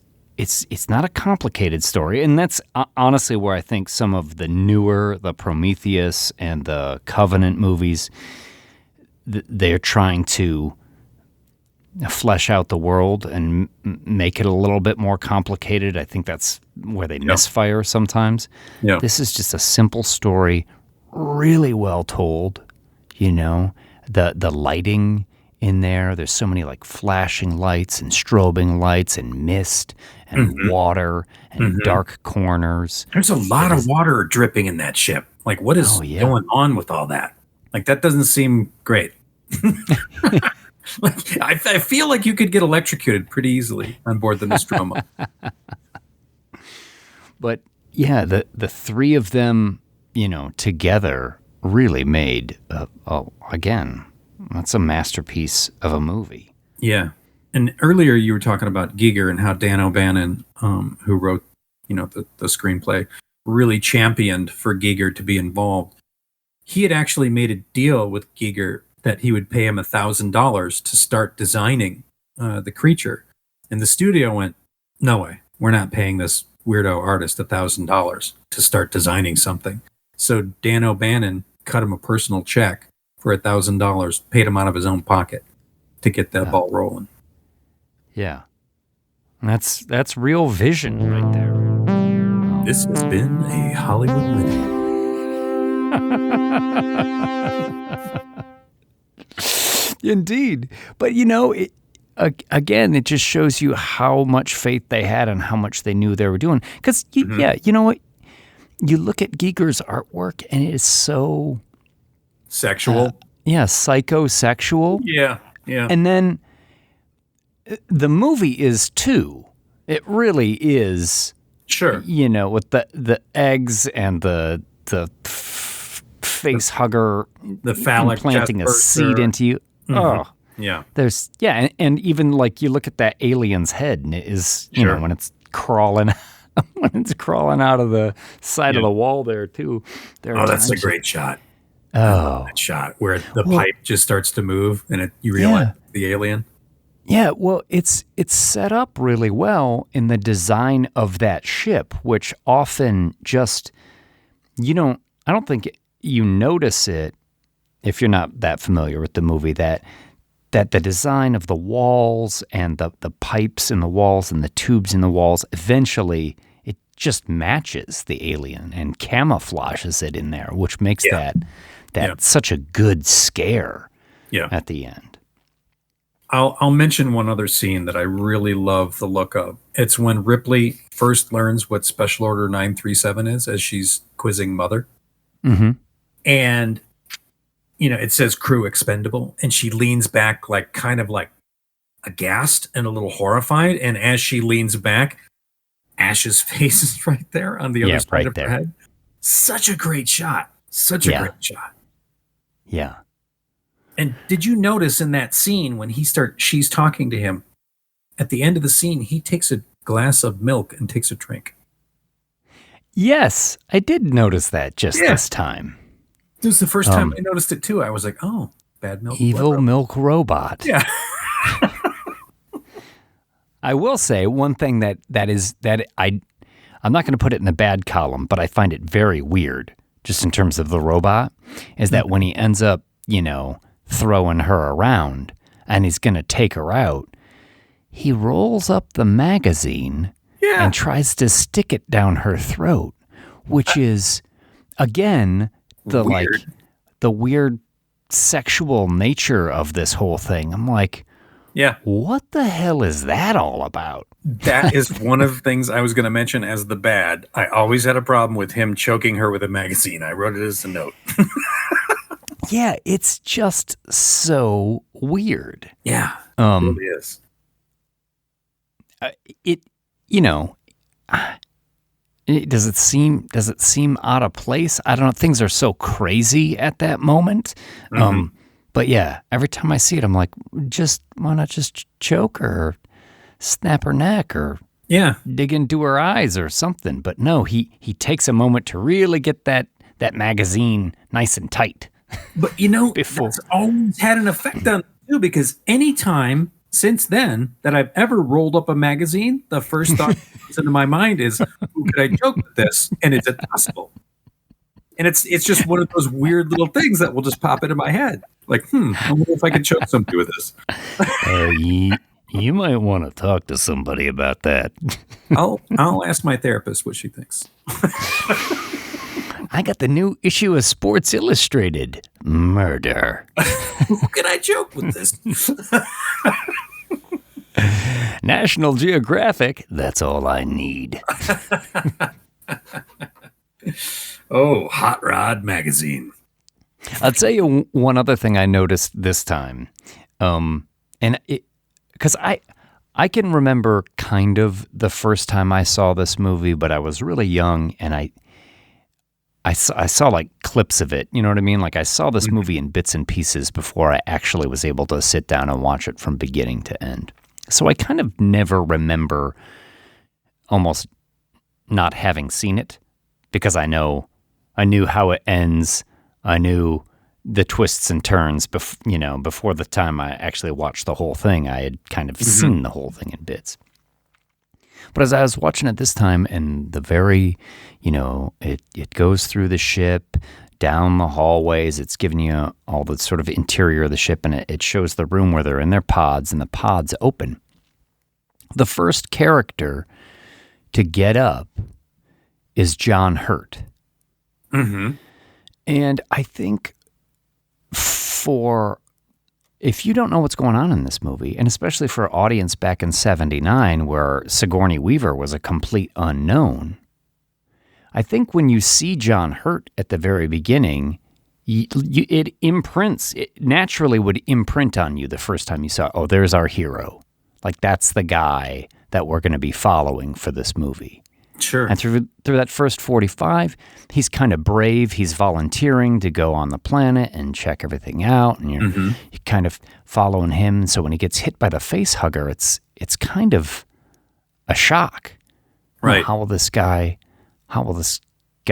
not a complicated story. And that's honestly where I think some of the Prometheus and the Covenant movies, they're trying to flesh out the world and make it a little bit more complicated. I think that's where they misfire sometimes. Yeah. This is just a simple story, really well told. The lighting in there's so many like flashing lights and strobing lights and mist and water and dark corners. There's a lot of water dripping in that ship. Like, what is going on with all that? Like, that doesn't seem great. Like, I feel like you could get electrocuted pretty easily on board the Nostromo. But yeah, the three of them, together really made again, that's a masterpiece of a movie. Yeah. And earlier you were talking about Giger and how Dan O'Bannon, who wrote, the screenplay, really championed for Giger to be involved. He had actually made a deal with Giger that he would pay him $1,000 to start designing the creature. And the studio went, no way, we're not paying this weirdo artist $1,000 to start designing something. So Dan O'Bannon cut him a personal check for $1,000, paid him out of his own pocket to get that ball rolling. Yeah. And that's real vision right there. This has been a Hollywood Minute. Indeed. But, again, it just shows you how much faith they had and how much they knew they were doing. Because, you know what? You look at Giger's artwork and it is so... Sexual? Psychosexual. Yeah. And then the movie is too. It really is. Sure. With the eggs and the face hugger, the phallic implanting a seed into you. Oh, yeah. There's and even like you look at that alien's head, and it is when it's crawling out of the side of the wall there too. That's a great shot. Oh, that shot where the pipe just starts to move, and you realize the alien. Yeah, well, it's set up really well in the design of that ship, which often just I don't think you notice it if you're not that familiar with the movie that the design of the walls and the pipes in the walls and the tubes in the walls, eventually it just matches the alien and camouflages it in there, which makes that such a good scare at the end. I'll mention one other scene that I really love the look of. It's when Ripley first learns what Special Order 937 is as she's quizzing Mother. Mm-hmm. And, it says crew expendable. And she leans back kind of aghast and a little horrified. And as she leans back, Ash's face is right there on the other side of her head. Such a great shot. Such a great shot. Yeah. And did you notice in that scene when she's talking to him, at the end of the scene, he takes a glass of milk and takes a drink. Yes, I did notice that this time. This was the first time I noticed it too. I was like, oh, bad milk. Evil milk robot. Yeah. I will say one thing that I'm not going to put it in the bad column, but I find it very weird, just in terms of the robot, is that when he ends up, throwing her around and he's going to take her out, he rolls up the magazine and tries to stick it down her throat, which is, again, the weird sexual nature of this whole thing. I'm like, what the hell is that all about? That is one of the things I was going to mention as the bad. I always had a problem with him choking her with a magazine. I wrote it as a note. Yeah, it's just so weird. Yeah, it really is. does it seem out of place? I don't know. Things are so crazy at that moment. But yeah, every time I see it, I'm like, why not just choke her or snap her neck or dig into her eyes or something? But no, he takes a moment to really get that magazine nice and tight. But that's always had an effect on me too, because anytime since then that I've ever rolled up a magazine, the first thought that comes into my mind is, who could I choke with this? And is it possible? And it's just one of those weird little things that will just pop into my head. Like, I wonder if I could choke somebody with this. You might want to talk to somebody about that. I'll ask my therapist what she thinks. I got the new issue of Sports Illustrated. Murder. Who can I choke with this? National Geographic. That's all I need. Oh, Hot Rod Magazine. I'll tell you one other thing I noticed this time. Because I can remember kind of the first time I saw this movie, but I was really young, and I saw like clips of it. You know what I mean? Like I saw this movie in bits and pieces before I actually was able to sit down and watch it from beginning to end. So I kind of never remember almost not having seen it, because I knew how it ends. I knew the twists and turns before the time I actually watched the whole thing. I had kind of seen the whole thing in bits. But as I was watching it this time, and the very, it goes through the ship, down the hallways, it's giving you all the sort of interior of the ship, and it shows the room where they're in their pods, and the pods open. The first character to get up is John Hurt. And I think if you don't know what's going on in this movie, and especially for an audience back in 1979 where Sigourney Weaver was a complete unknown, I think when you see John Hurt at the very beginning, it naturally would imprint on you the first time you saw, oh, there's our hero. Like, that's the guy that we're going to be following for this movie. Sure. And through that first 45, he's kind of brave. He's volunteering to go on the planet and check everything out, and you're kind of following him. So when he gets hit by the face hugger, it's kind of a shock. Right. How will this guy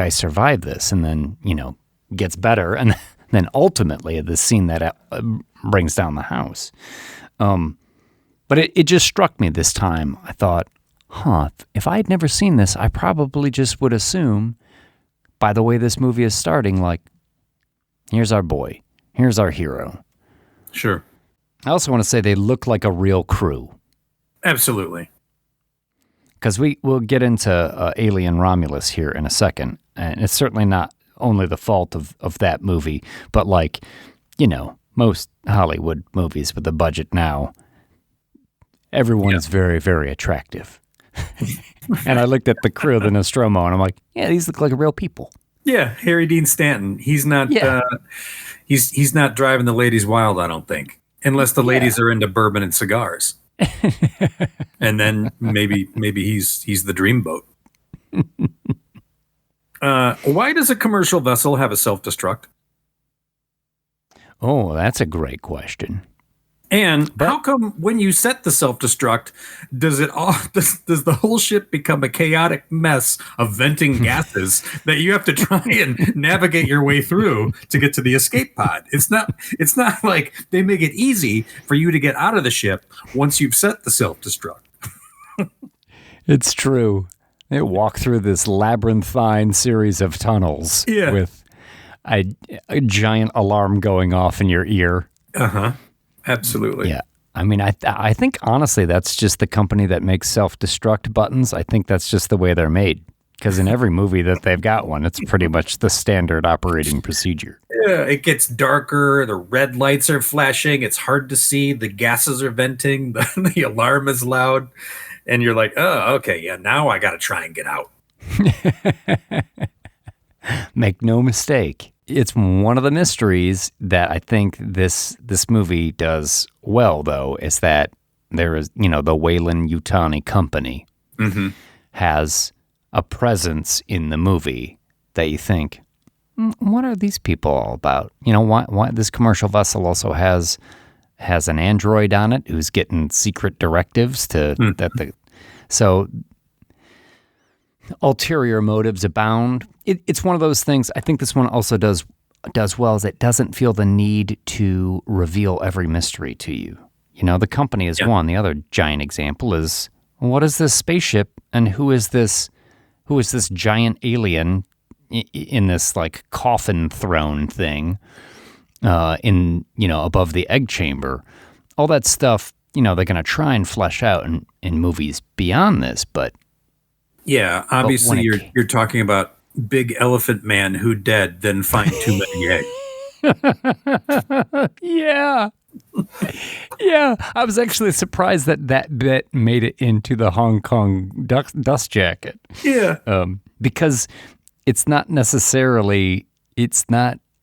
survive this? And then, gets better. And then ultimately the scene that brings down the house. But it just struck me this time. I thought, if I had never seen this, I probably just would assume, by the way this movie is starting, like, here's our boy, here's our hero. Sure. I also want to say they look like a real crew. Absolutely. Because we'll get into Alien Romulus here in a second, and it's certainly not only the fault of that movie, but most Hollywood movies with the budget now, everyone is very, very attractive. And I looked at the crew of the Nostromo, and I'm like, yeah, these look like real people. Yeah, Harry Dean Stanton. He's not. He's not driving the ladies wild, I don't think, unless the ladies are into bourbon and cigars. And then maybe he's the dreamboat. Why does a commercial vessel have a self-destruct? Oh, that's a great question. And how come when you set the self-destruct, does the whole ship become a chaotic mess of venting gases that you have to try and navigate your way through to get to the escape pod? It's not like they make it easy for you to get out of the ship once you've set the self-destruct. It's true. They walk through this labyrinthine series of tunnels with a giant alarm going off in your ear. Absolutely. Yeah. I mean, I think, honestly, that's just the company that makes self-destruct buttons. I think that's just the way they're made. Because in every movie that they've got one, it's pretty much the standard operating procedure. Yeah, it gets darker. The red lights are flashing. It's hard to see. The gases are venting. The alarm is loud. And you're like, oh, okay, yeah, now I got to try and get out. Make no mistake. It's one of the mysteries that I think this movie does well, though, is that there is, the Weyland-Yutani Company has a presence in the movie that you think, what are these people all about? You know, why this commercial vessel also has an android on it who's getting secret directives so ulterior motives abound. It's one of those things. I think this one also does well is it doesn't feel the need to reveal every mystery to you. You know, The Company is one. The other giant example is, what is this spaceship and who is this giant alien in this like coffin throne thing above the egg chamber? All that stuff, you know, they're going to try and flesh out in movies beyond this, but yeah, obviously you're talking about big elephant man who dead, then find too many eggs. Yeah. Yeah, I was actually surprised that bit made it into the Hong Kong dust jacket. Yeah. Because it's not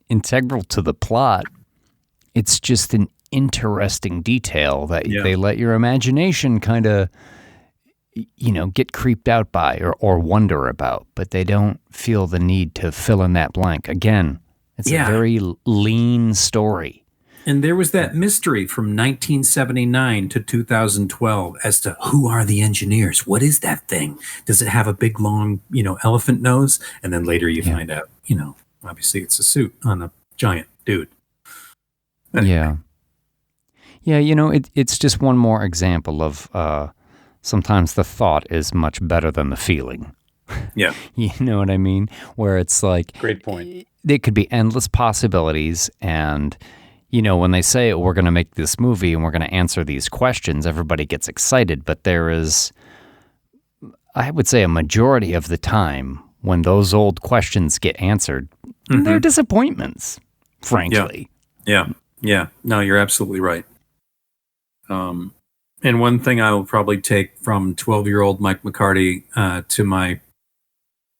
integral to the plot. It's just an interesting detail that they let your imagination kind of, you know, get creeped out by or wonder about, but they don't feel the need to fill in that blank. Again, it's a very lean story. And there was that mystery from 1979 to 2012 as to who are the engineers? What is that thing? Does it have a big, long, you know, elephant nose? And then later you find out, you know, obviously it's a suit on a giant dude. Anyway. Yeah. Yeah, you know, it's just one more example of sometimes the thought is much better than the feeling. Yeah. You know what I mean? Where it's like... Great point. There could be endless possibilities, and... You know, when they say we're going to make this movie and we're going to answer these questions, everybody gets excited. But there is, I would say, a majority of the time when those old questions get answered, they're disappointments, frankly. Yeah. No, you're absolutely right. And one thing I will probably take from 12-year-old Mike McCarty to my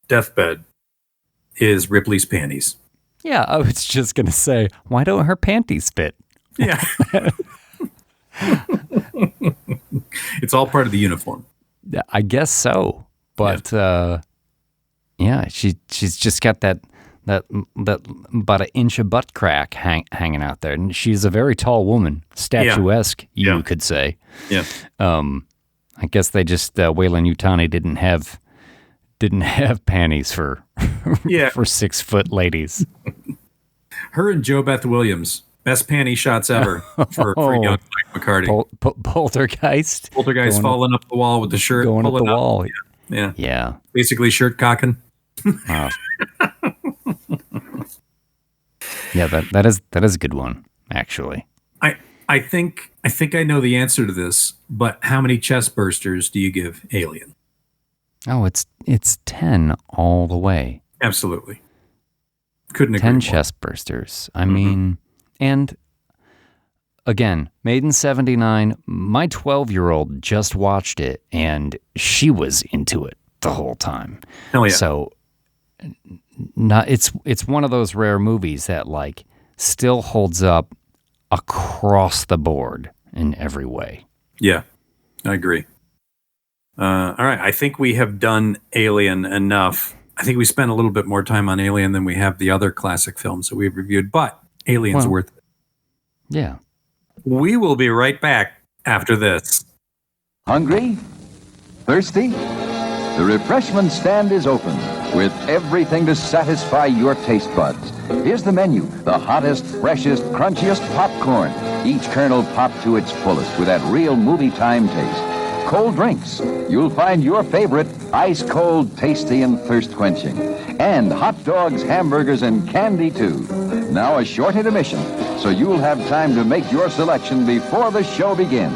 deathbed is Ripley's panties. Yeah, I was just going to say, why don't her panties fit? Yeah. It's all part of the uniform. I guess so. But, she's just got that about an inch of butt crack hanging out there. And she's a very tall woman, statuesque, you could say. Yeah. I guess they just, Weyland-Yutani didn't have panties for 6-foot ladies. Her and Jo Beth Williams, best panty shots ever for young Mike McCarty. Poltergeist falling up the wall with the shirt going up the wall. Yeah. Basically shirt cocking. Yeah, that is a good one, actually. I think I know the answer to this, but how many chest bursters do you give Alien? Oh, it's 10 all the way. Absolutely. Couldn't agree 10 more. chest bursters. I mean, and again, made in 79. My 12-year-old just watched it, and she was into it the whole time. Hell yeah. So, it's one of those rare movies that like still holds up across the board in every way. Yeah, I agree. All right, I think we have done Alien enough. I think we spent a little bit more time on Alien than we have the other classic films that we've reviewed, but Alien's worth it. Yeah. We will be right back after this. Hungry? Thirsty? The refreshment stand is open with everything to satisfy your taste buds. Here's the menu: the hottest, freshest, crunchiest popcorn, each kernel popped to its fullest with that real movie time taste. Cold drinks, you'll find your favorite ice cold, tasty, and thirst quenching. And hot dogs, hamburgers, and candy too. Now a short intermission, so you'll have time to make your selection before the show begins.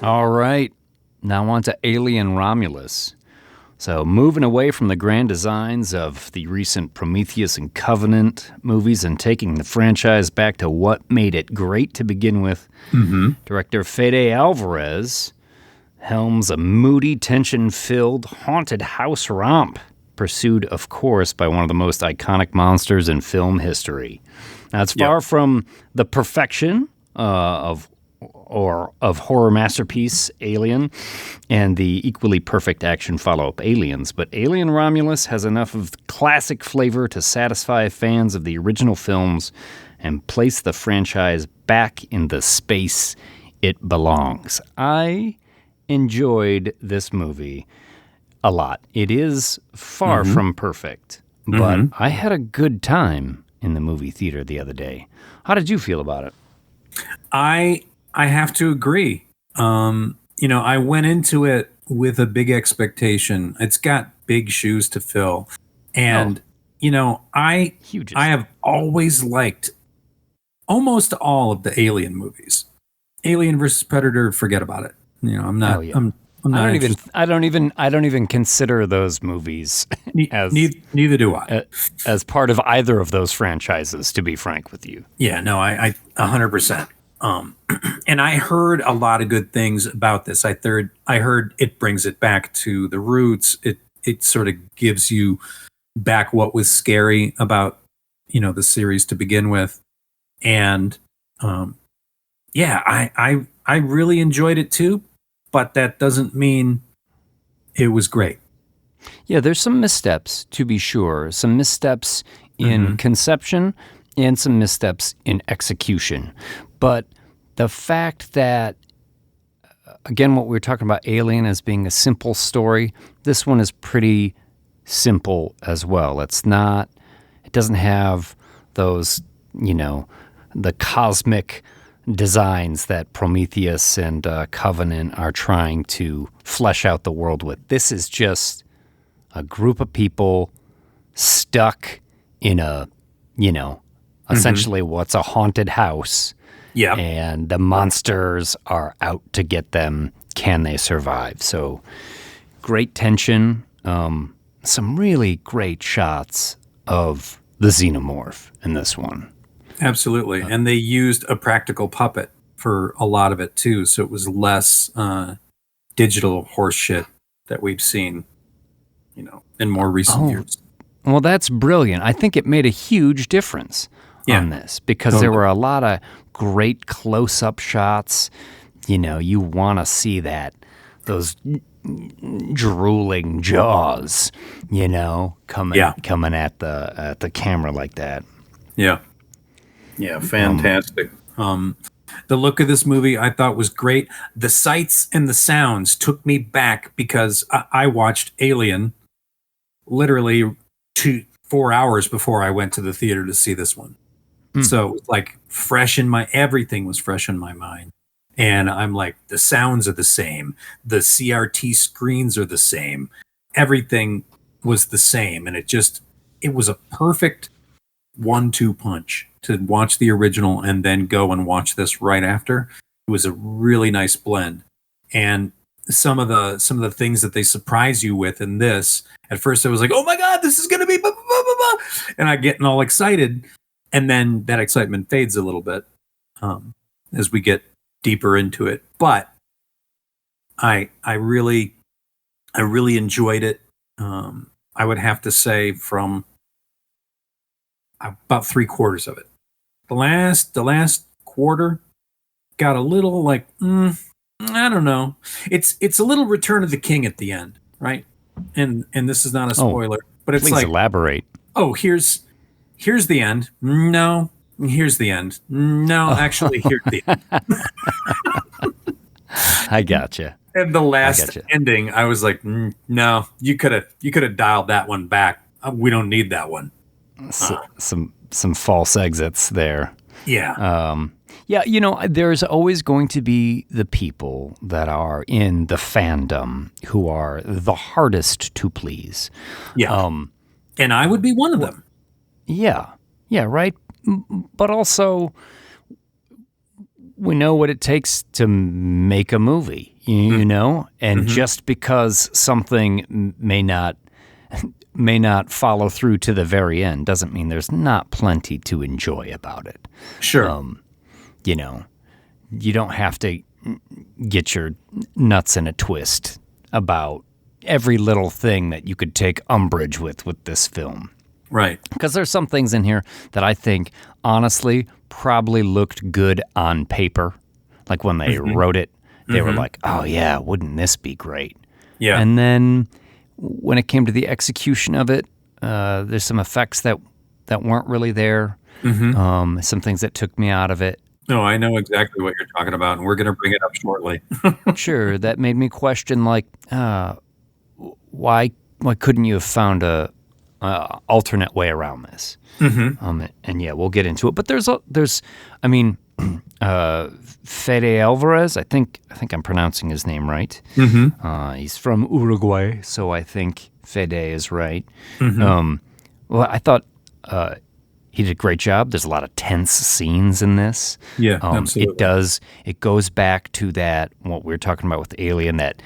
All right, now on to Alien Romulus. So moving away from the grand designs of the recent Prometheus and Covenant movies and taking the franchise back to what made it great to begin with, director Fede Alvarez helms a moody, tension-filled, haunted house romp, pursued, of course, by one of the most iconic monsters in film history. Now, it's far from the perfection of of horror masterpiece Alien and the equally perfect action follow-up Aliens, but Alien Romulus has enough of classic flavor to satisfy fans of the original films and place the franchise back in the space it belongs. I enjoyed this movie a lot. It is far from perfect, but I had a good time in the movie theater the other day. How did you feel about it? I have to agree. I went into it with a big expectation. It's got big shoes to fill. And, I have always liked almost all of the Alien movies. Alien versus Predator, forget about it. I'm not. I'm not. I don't even consider those movies as neither do I as part of either of those franchises. To be frank with you. Yeah, no, I 100%. And I heard a lot of good things about this. I heard it brings it back to the roots. It sort of gives you back what was scary about the series to begin with, and I really enjoyed it too. But that doesn't mean it was great. Yeah, there's some missteps, to be sure. Some missteps in conception and some missteps in execution. But the fact that, again, what we were talking about Alien as being a simple story, this one is pretty simple as well. It doesn't have those, the cosmic designs that Prometheus and Covenant are trying to flesh out the world with. This is just a group of people stuck in a, essentially what's a haunted house. Yeah. And the monsters are out to get them. Can they survive? So great tension. Some really great shots of the xenomorph in this one. Absolutely. And they used a practical puppet for a lot of it too. So it was less digital horse shit that we've seen, in more recent years. Well, that's brilliant. I think it made a huge difference on this because there were a lot of great close-up shots. You want to see those drooling jaws, coming at the camera like that. Yeah. Yeah, fantastic. The look of this movie I thought was great. The sights and the sounds took me back because I watched Alien literally 4 hours before I went to the theater to see this one. So it was like everything was fresh in my mind. And I'm like, the sounds are the same. The CRT screens are the same. Everything was the same. And it was a perfect 1-2 punch to watch the original and then go and watch this right after. It was a really nice blend. And some of the things that they surprise you with in this, at first I was like, oh my God, this is going to be blah, blah, blah, blah, blah. And I getting all excited. And then that excitement fades a little bit as we get deeper into it. But I really enjoyed it. I would have to say from about 3/4 of it. The last quarter got a little like, I don't know. It's a little Return of the King at the end, right? And this is not a spoiler, but it's please elaborate. Oh, here's the end. No, here's the end. No, actually, here's the end. I gotcha. And the last ending, I was like, no, you could have dialed that one back. We don't need that one. Some false exits there. Yeah. There's always going to be the people that are in the fandom who are the hardest to please. Yeah. And I would be one of them. Yeah. Yeah, right. But also, we know what it takes to make a movie, and just because something may not follow through to the very end doesn't mean there's not plenty to enjoy about it. Sure. You don't have to get your nuts in a twist about every little thing that you could take umbrage with this film. Right. Because there's some things in here that I think, honestly, probably looked good on paper. Like when they wrote it, they were like, "Oh yeah, wouldn't this be great?" Yeah. And then when it came to the execution of it, there's some effects that weren't really there. Some things that took me out of it. No, I know exactly what you're talking about, and we're going to bring it up shortly. Sure, that made me question, like, why couldn't you have found a alternate way around this? And yeah, we'll get into it. But there's Fede Alvarez. I think I'm pronouncing his name right. He's from Uruguay, so I think Fede is right. Well, I thought he did a great job. There's a lot of tense scenes in this. Yeah, absolutely. It goes back to that, what we were talking about with Alien, that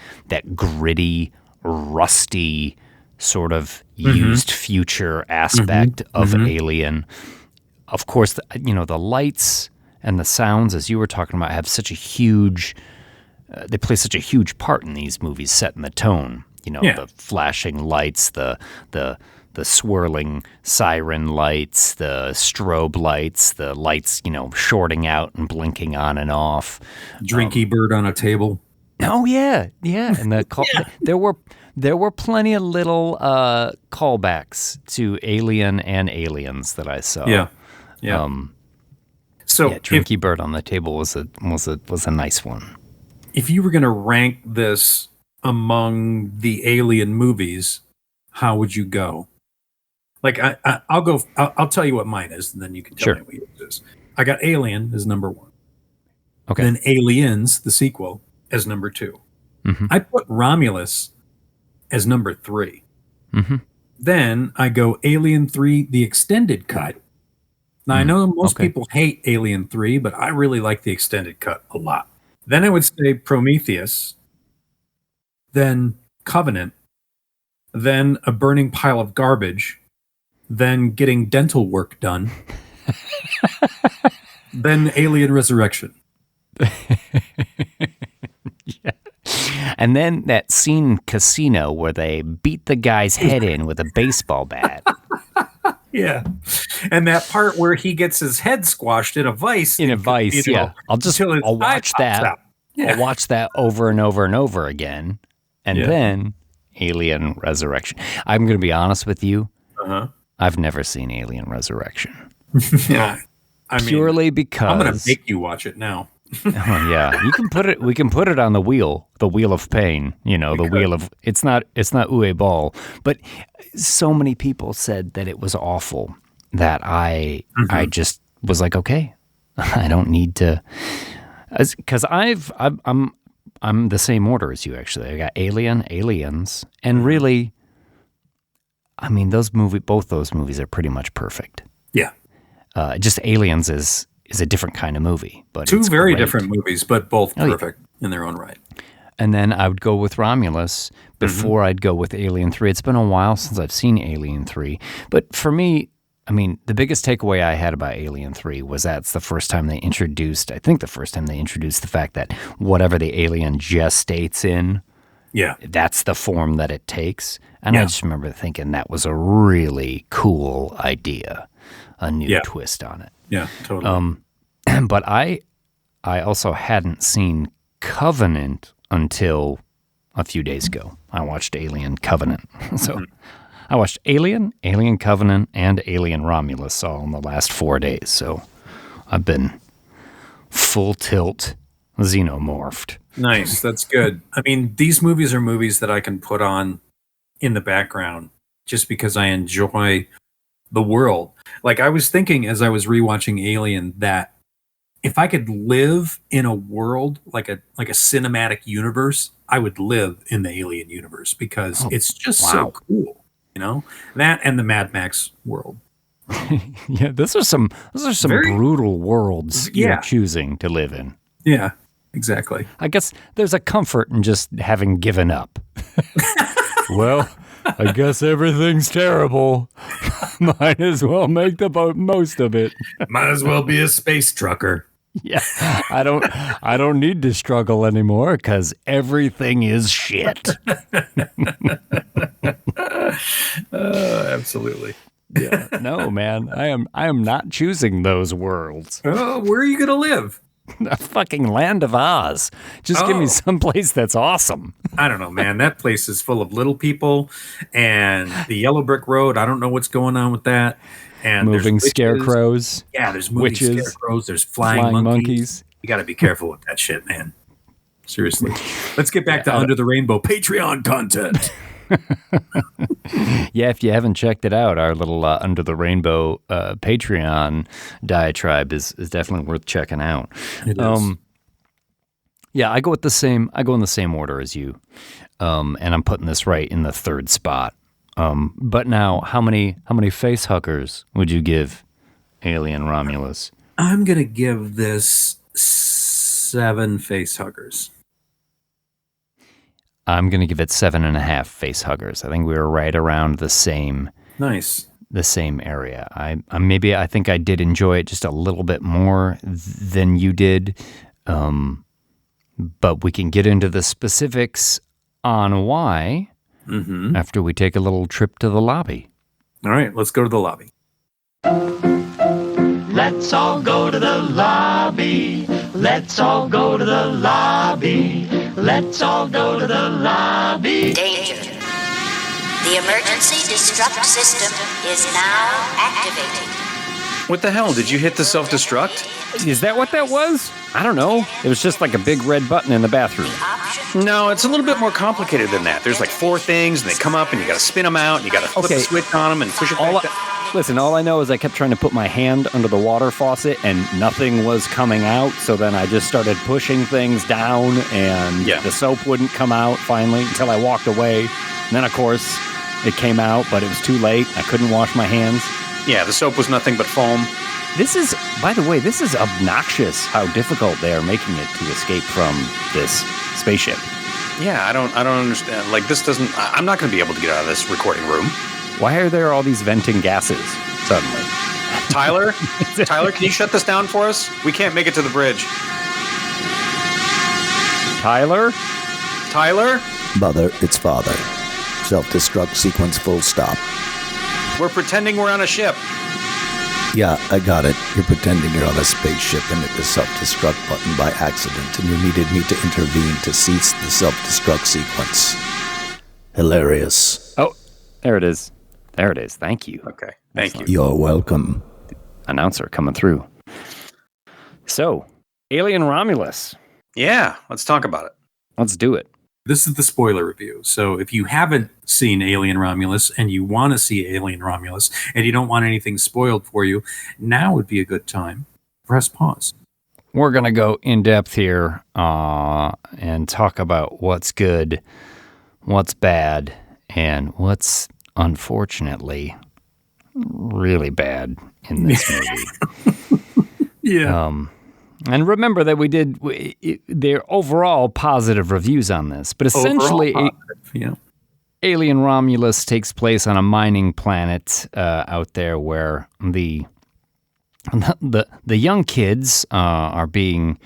gritty, rusty sort of used future aspect of Alien. Of course, the lights and the sounds, as you were talking about, have such a huge. They play such a huge part in these movies, setting the tone. The flashing lights, the swirling siren lights, the strobe lights, the lights, shorting out and blinking on and off. Drinky bird on a table. Oh yeah, and there were plenty of little callbacks to Alien and Aliens that I saw. Yeah. Drinky bird on the table was a nice one. If you were going to rank this among the Alien movies, how would you go? Like I'll go. I'll tell you what mine is, and then you can tell me what yours is. I got Alien as number 1. Okay. Then Aliens, the sequel, as number 2. I put Romulus as number 3. Then I go Alien 3, the extended cut. Now I know most people hate Alien 3, but I really like the extended cut a lot. Then I would say Prometheus. Then Covenant. Then A Burning Pile of Garbage. Then Getting Dental Work Done. Then Alien Resurrection. Yeah. And then that scene in Casino where they beat the guy's head in with a baseball bat. Yeah. And that part where he gets his head squashed in a vice. I'll watch that. Yeah. I'll watch that over and over and over again. And then Alien Resurrection. I'm going to be honest with you. I've never seen Alien Resurrection. Yeah. Purely because I'm going to make you watch it now. Oh yeah, we can put it on the wheel of pain, the wheel of, it's not Uwe Ball, but so many people said that it was awful that I just was like, okay, I don't need to, cuz I'm the same order as you actually. I got Alien, Aliens, and really both those movies are pretty much perfect. Yeah. Just Aliens is a different kind of movie, but two it's very great. different movies, but both perfect in their own right. And then I would go with Romulus before I'd go with Alien 3. It's been a while since I've seen Alien 3, but for me, the biggest takeaway I had about Alien 3 was that's the first time they introduced the fact that whatever the alien gestates in, that's the form that it takes. And I just remember thinking that was a really cool idea, a new twist on it. Yeah, totally. But I also hadn't seen Covenant until a few days ago. I watched Alien Covenant. So I watched Alien Covenant, and Alien Romulus all in the last 4 days. So I've been full tilt xenomorphed. Nice. That's good. These movies are movies that I can put on in the background just because I enjoy the world. Like I was thinking as I was rewatching Alien that if I could live in a world like a cinematic universe, I would live in the Alien universe because it's just so cool, that and the Mad Max world. Yeah, those are some brutal worlds you're choosing to live in. Yeah, exactly. I guess there's a comfort in just having given up. Well, I guess everything's terrible. Might as well make the most of it. Might as well be a space trucker. Yeah, I don't need to struggle anymore because everything is shit. Absolutely. Yeah. No, man, I am not choosing those worlds. Oh, where are you going to live? a fucking land of Oz. Just give me some place that's awesome. I don't know, man. That place is full of little people, and the yellow brick road. I don't know what's going on with that. And moving there's scarecrows. Yeah, there's moving witches, scarecrows. There's flying monkeys. You got to be careful with that shit, man. Seriously. Let's get back to Under the Rainbow Patreon content. Yeah, if you haven't checked it out, our little Under the Rainbow Patreon diatribe is definitely worth checking out. It is. Yeah, I go in the same order as you, and I'm putting this right in the third spot. But now, how many face huggers would you give Alien Romulus? I'm gonna give this 7 face huggers. I'm going to give it 7.5 face huggers. I think we were right around the same. Nice. The same area. I think I did enjoy it just a little bit more than you did. But we can get into the specifics on why after we take a little trip to the lobby. All right, let's go to the lobby. Let's all go to the lobby. Let's all go to the lobby. Let's all go to the lobby. Danger. The emergency destruct system is now activated. What the hell? Did you hit the self-destruct? Is that what that was? I don't know. It was just like a big red button in the bathroom. No, it's a little bit more complicated than that. There's like 4 things, and they come up, and you got to spin them out, and you got to flip the switch on them and push it back down. Listen, all I know is I kept trying to put my hand under the water faucet, and nothing was coming out. So then I just started pushing things down, and the soap wouldn't come out finally until I walked away. And then, of course, it came out, but it was too late. I couldn't wash my hands. Yeah, the soap was nothing but foam. This is, by the way, this is obnoxious how difficult they are making it to escape from this spaceship. Yeah, I don't understand. Like, this doesn't... I'm not going to be able to get out of this recording room. Why are there all these venting gases suddenly? Tyler, can you shut this down for us? We can't make it to the bridge. Tyler? Mother, it's father. Self-destruct sequence full stop. We're pretending we're on a ship. Yeah, I got it. You're pretending you're on a spaceship and hit the self-destruct button by accident, and you needed me to intervene to cease the self-destruct sequence. Hilarious. Oh, there it is. There it is. Thank you. Okay. Thank you. You're welcome. Announcer coming through. So, Alien Romulus. Yeah, let's talk about it. Let's do it. This is the spoiler review. So if you haven't seen Alien Romulus and you want to see Alien Romulus and you don't want anything spoiled for you, now would be a good time. Press pause. We're going to go in depth here and talk about what's good, what's bad, and what's unfortunately really bad in this movie. Yeah. And remember that we did their overall positive reviews on this, but essentially Alien Romulus takes place on a mining planet out there where the young kids are being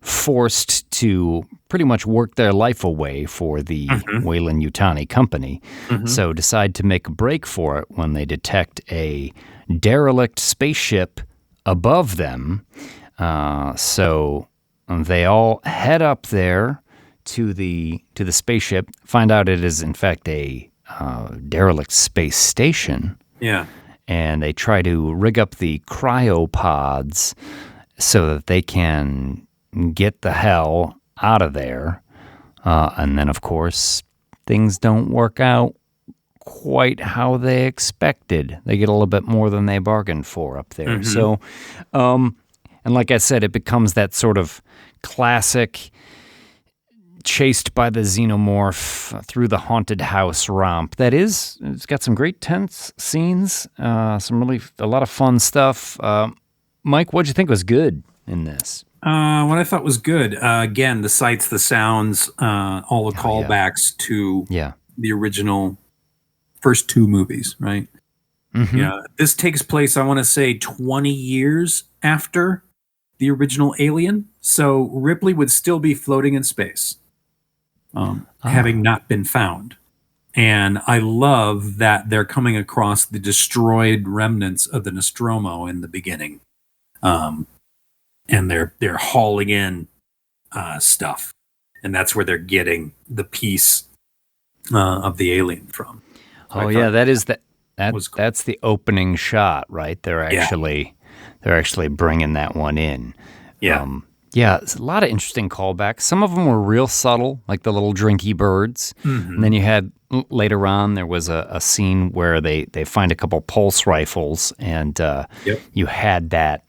forced to pretty much work their life away for the Weyland-Yutani company. So decide to make a break for it when they detect a derelict spaceship above them. So they all head up there to the spaceship, find out it is in fact a derelict space station. Yeah. And they try to rig up the cryopods so that they can get the hell out of there. And then, of course, things don't work out quite how they expected. They get a little bit more than they bargained for up there. So, and like I said, it becomes that sort of classic chased by the xenomorph through the haunted house romp. It's got some great tense scenes, a lot of fun stuff. Mike, what'd you think was good in this? What I thought was good, again, the sights, the sounds, all the callbacks to the original first 2 movies, right? Yeah, this takes place, I want to say, 20 years after the original Alien. So Ripley would still be floating in space, having not been found. And I love that they're coming across the destroyed remnants of the Nostromo in the beginning. and they're hauling in stuff, and that's where they're getting the piece of the alien from. So Oh yeah, that's the opening shot, right? They're actually bringing that one in. Yeah. Yeah, it's a lot of interesting callbacks. Some of them were real subtle, like the little drinky birds. Mm-hmm. And then you had later on there was a scene where they find a couple pulse rifles, and you had that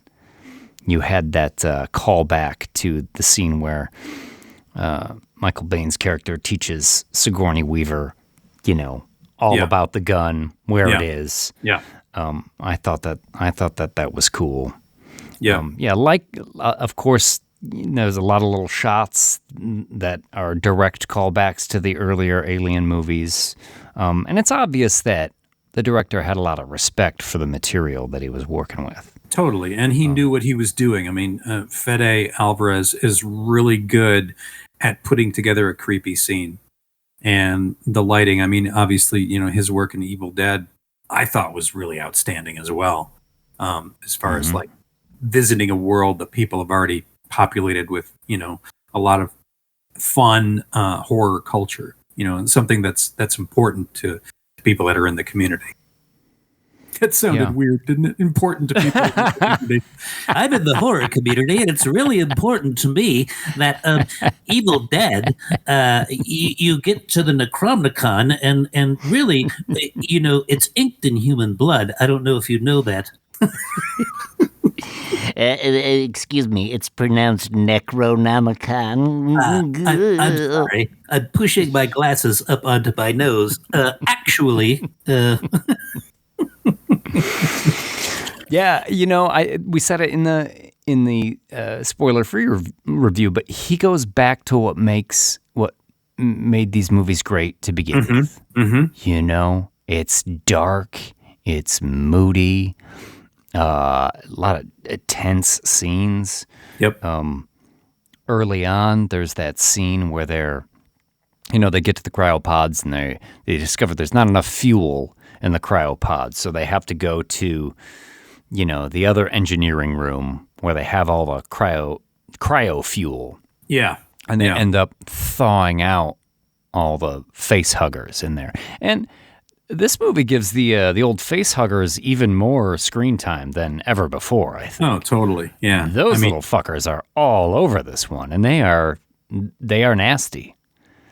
callback to the scene where Michael Baine's character teaches Sigourney Weaver, all about the gun, where it is. Yeah. I thought that was cool. Yeah. Of course, there's a lot of little shots that are direct callbacks to the earlier Alien movies. And it's obvious that the director had a lot of respect for the material that he was working with. Totally. And he knew what he was doing. I mean, Fede Alvarez is really good at putting together a creepy scene. And the lighting, I mean, obviously, his work in Evil Dead, I thought was really outstanding as well. As far as like visiting a world that people have already populated with, a lot of fun horror culture, and something that's important to people that are in the community. That sounded weird, didn't it? Important to people in the community. I'm in the horror community, and it's really important to me that Evil Dead, you get to the Necronomicon, and really, it's inked in human blood. I don't know if you know that. Excuse me, it's pronounced Necronomicon. I'm sorry. I'm pushing my glasses up onto my nose. Actually... Yeah, we said it in the spoiler-free review, but he goes back to what made these movies great to begin with. Mm-hmm. It's dark, it's moody, a lot of tense scenes. Yep. Early on, there's that scene where they get to the cryopods and they discover there's not enough fuel in the cryopods, so they have to go to, the other engineering room where they have all the cryo fuel. Yeah. And they end up thawing out all the face huggers in there. And this movie gives the old face huggers even more screen time than ever before, I think. Oh, totally. Yeah. Those little fuckers are all over this one, and they are nasty.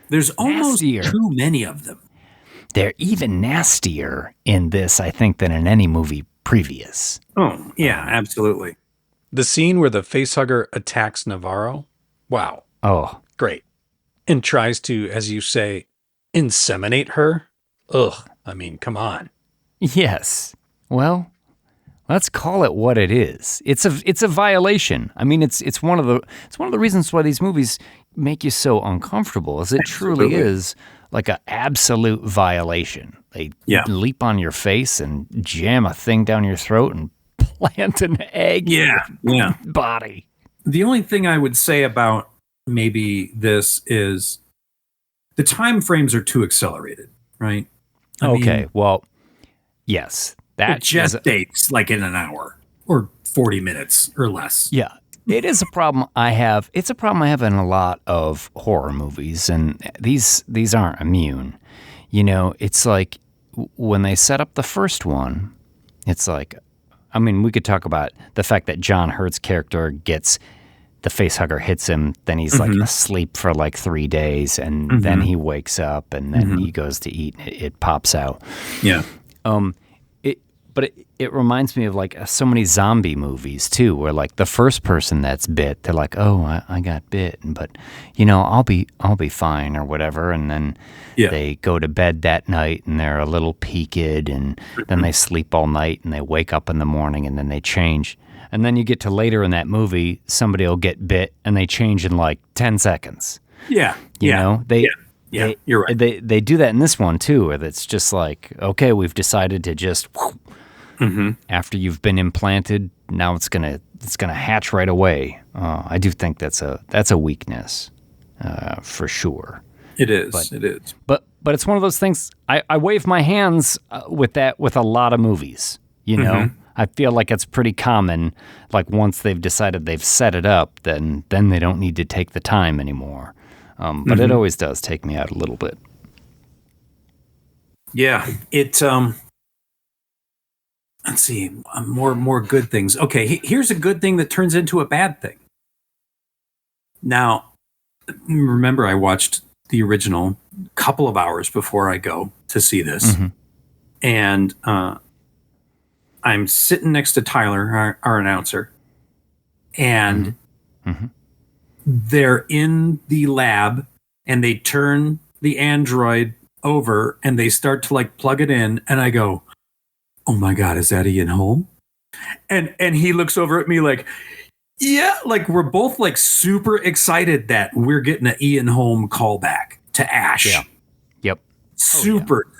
There's almost too many of them. They're even nastier in this, I think, than in any movie previous. Oh, yeah, absolutely. The scene where the facehugger attacks Navarro, wow. Oh. Great. And tries to, as you say, inseminate her. Ugh, I mean, come on. Yes. Well, let's call it what it is. It's a violation. I mean, it's one of the reasons why these movies make you so uncomfortable, is it truly is like an absolute violation. They leap on your face and jam a thing down your throat and plant an egg in your body. The only thing I would say about maybe this is the time frames are too accelerated, right? I mean, well, yes. That it just takes like in an hour or 40 minutes or less. Yeah. It is a problem I have. It's a problem I have in a lot of horror movies, and these aren't immune. It's like when they set up the first one, it's like, I mean, we could talk about the fact that John Hurt's character gets the facehugger hits him, then he's like asleep for like 3 days, and then he wakes up, and then he goes to eat, and it pops out. Yeah. But it reminds me of like so many zombie movies too, where like the first person that's bit, they're like, oh, I got bit, but I'll be fine or whatever, and then they go to bed that night and they're a little peaked, and then they sleep all night and they wake up in the morning and then they change, and then you get to later in that movie, somebody will get bit and they change in like 10 seconds. Yeah, Yeah, you're right. They do that in this one too, where it's just like, okay, we've decided to just. After you've been implanted, now it's gonna hatch right away. I do think that's a weakness, for sure. It is. But it's one of those things. I wave my hands with that with a lot of movies. I feel like it's pretty common. Like once they've decided they've set it up, then they don't need to take the time anymore. But it always does take me out a little bit. Yeah, it. Let's see, more good things. Okay, here's a good thing that turns into a bad thing. Now, remember, I watched the original a couple of hours before I go to see this, and I'm sitting next to Tyler, our announcer, and they're in the lab, and they turn the android over, and they start to like plug it in, and I go, "Oh my God, is that Ian Holm?" And he looks over at me like, yeah, like we're both like super excited that we're getting an Ian Holm callback to Ash. Yeah. Yep. Super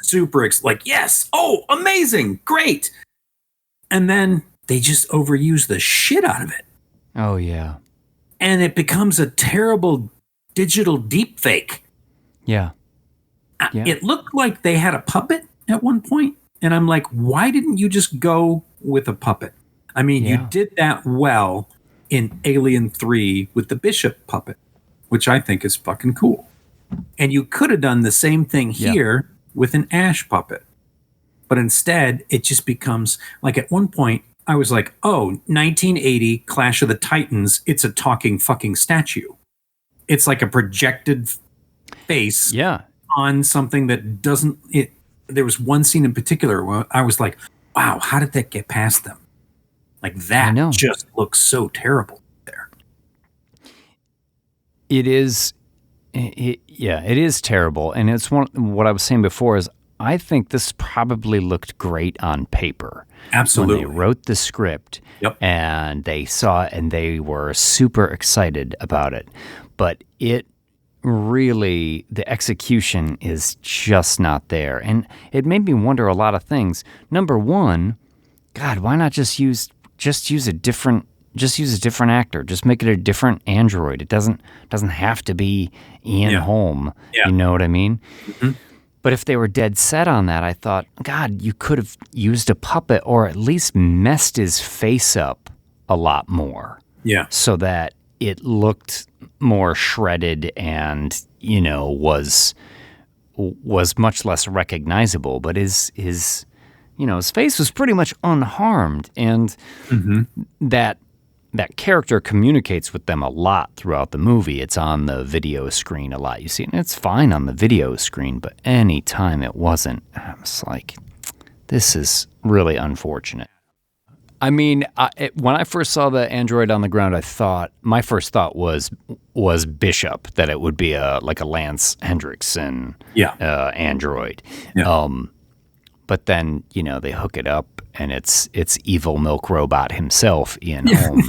like, yes. Oh, amazing. Great. And then they just overuse the shit out of it. Oh, yeah. And it becomes a terrible digital deep fake. Yeah. It looked like they had a puppet at one point. And I'm like, why didn't you just go with a puppet? I mean, you did that well in Alien 3 with the Bishop puppet, which I think is fucking cool. And you could have done the same thing here with an Ash puppet. But instead, it just becomes, like at one point, I was like, oh, 1980 Clash of the Titans, it's a talking fucking statue. It's like a projected face on something that doesn't... There was one scene in particular where I was like, wow, how did that get past them? Like that just looks so terrible there. It is, it is terrible. And it's what I was saying before is I think this probably looked great on paper. Absolutely. When they wrote the script and they saw it and they were super excited about it. But it really, the execution is just not there. And it made me wonder a lot of things. Number one, God, why not just use a different actor? Just make it a different android. It doesn't have to be Ian Holm. You know what I mean? Mm-hmm. But if they were dead set on that, I thought, God, you could have used a puppet or at least messed his face up a lot more. Yeah. So that it looked more shredded and, was much less recognizable. But his face was pretty much unharmed. And that character communicates with them a lot throughout the movie. It's on the video screen a lot. You see it, and it's fine on the video screen, but any time it wasn't, I was like, this is really unfortunate. I mean, when I first saw the android on the ground, my first thought was Bishop, that it would be like a Lance Hendrickson android. Yeah. But then, they hook it up and it's evil milk robot himself, Ian Holm.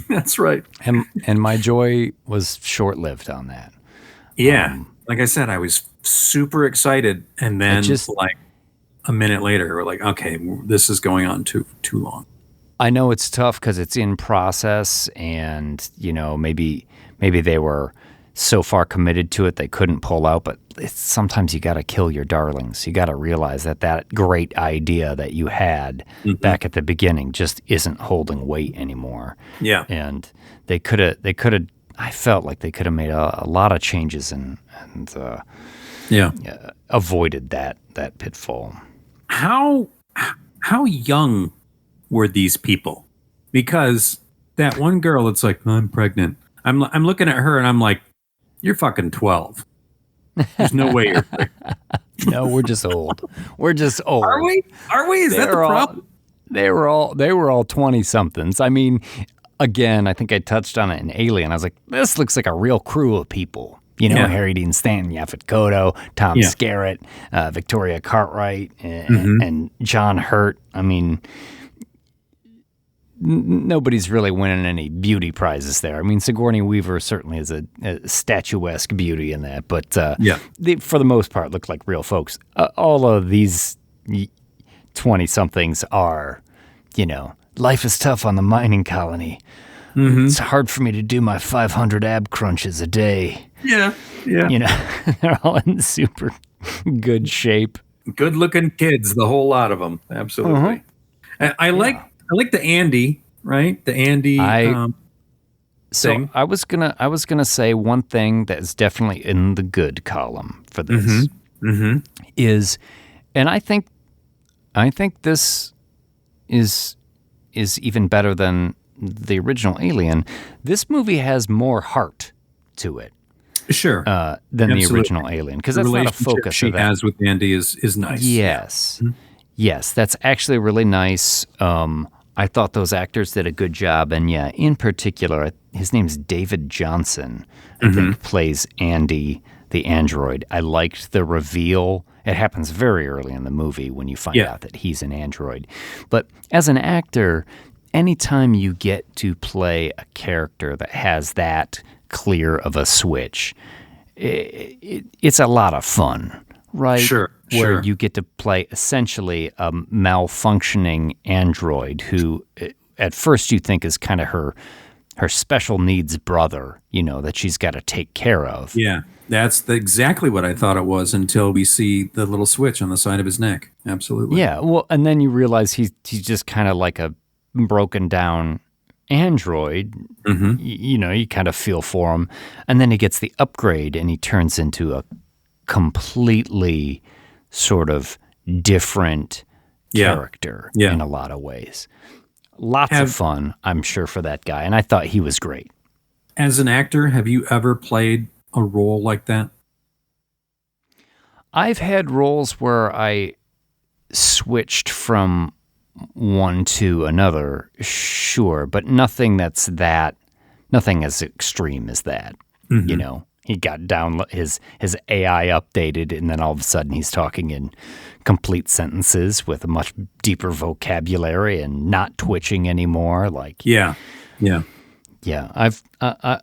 That's right. And my joy was short-lived on that. Yeah. Like I said, I was super excited. And then like a minute later, we're like, okay, this is going on too long. I know it's tough because it's in process and, maybe they were so far committed to it they couldn't pull out, but sometimes you got to kill your darlings. You got to realize that great idea that you had back at the beginning just isn't holding weight anymore. Yeah. And they could have, I felt like they could have made a lot of changes and avoided that pitfall. How young were these people? Because that one girl, it's like, I'm pregnant. I'm looking at her and I'm like, you're fucking 12. There's no way you're pregnant. No, we're just old. We're just old. Are we? Is that the problem? They were all 20-somethings. I mean, again, I think I touched on it in Alien. I was like, this looks like a real crew of people. Harry Dean Stanton, Yaphet Kotto, Tom Skerritt, Victoria Cartwright, and John Hurt. I mean, nobody's really winning any beauty prizes there. I mean, Sigourney Weaver certainly is a statuesque beauty in that, but they, for the most part, look like real folks. All of these 20-somethings are, life is tough on the mining colony. Mm-hmm. It's hard for me to do my 500 ab crunches a day. Yeah. They're all in super good shape. Good-looking kids, the whole lot of them. Absolutely. I like the Andy, right? The Andy thing. I was gonna say one thing that is definitely in the good column for this is, and I think this is even better than the original Alien. This movie has more heart to it, sure, than the original Alien, because that's not a focus she of that. has with Andy is nice. Yes, yes, that's actually really nice. I thought those actors did a good job, and yeah, in particular, his name's David Johnson. I think plays Andy the android. I liked the reveal. It happens very early in the movie when you find out that he's an android. But as an actor, anytime you get to play a character that has that clear of a switch, it's a lot of fun, right? Sure. Where you get to play essentially a malfunctioning android who at first you think is kind of her special needs brother, that she's got to take care of. Yeah, that's exactly what I thought it was until we see the little switch on the side of his neck. Absolutely. Yeah, well, and then you realize he's just kind of like a broken down android. You kind of feel for him. And then he gets the upgrade and he turns into a completely sort of different character in a lot of ways. Lots of fun, I'm sure, for that guy. And I thought he was great. As an actor, have you ever played a role like that? I've had roles where I switched from one to another, sure, but nothing as extreme as that. He got down his AI updated, and then all of a sudden he's talking in complete sentences with a much deeper vocabulary and not twitching anymore.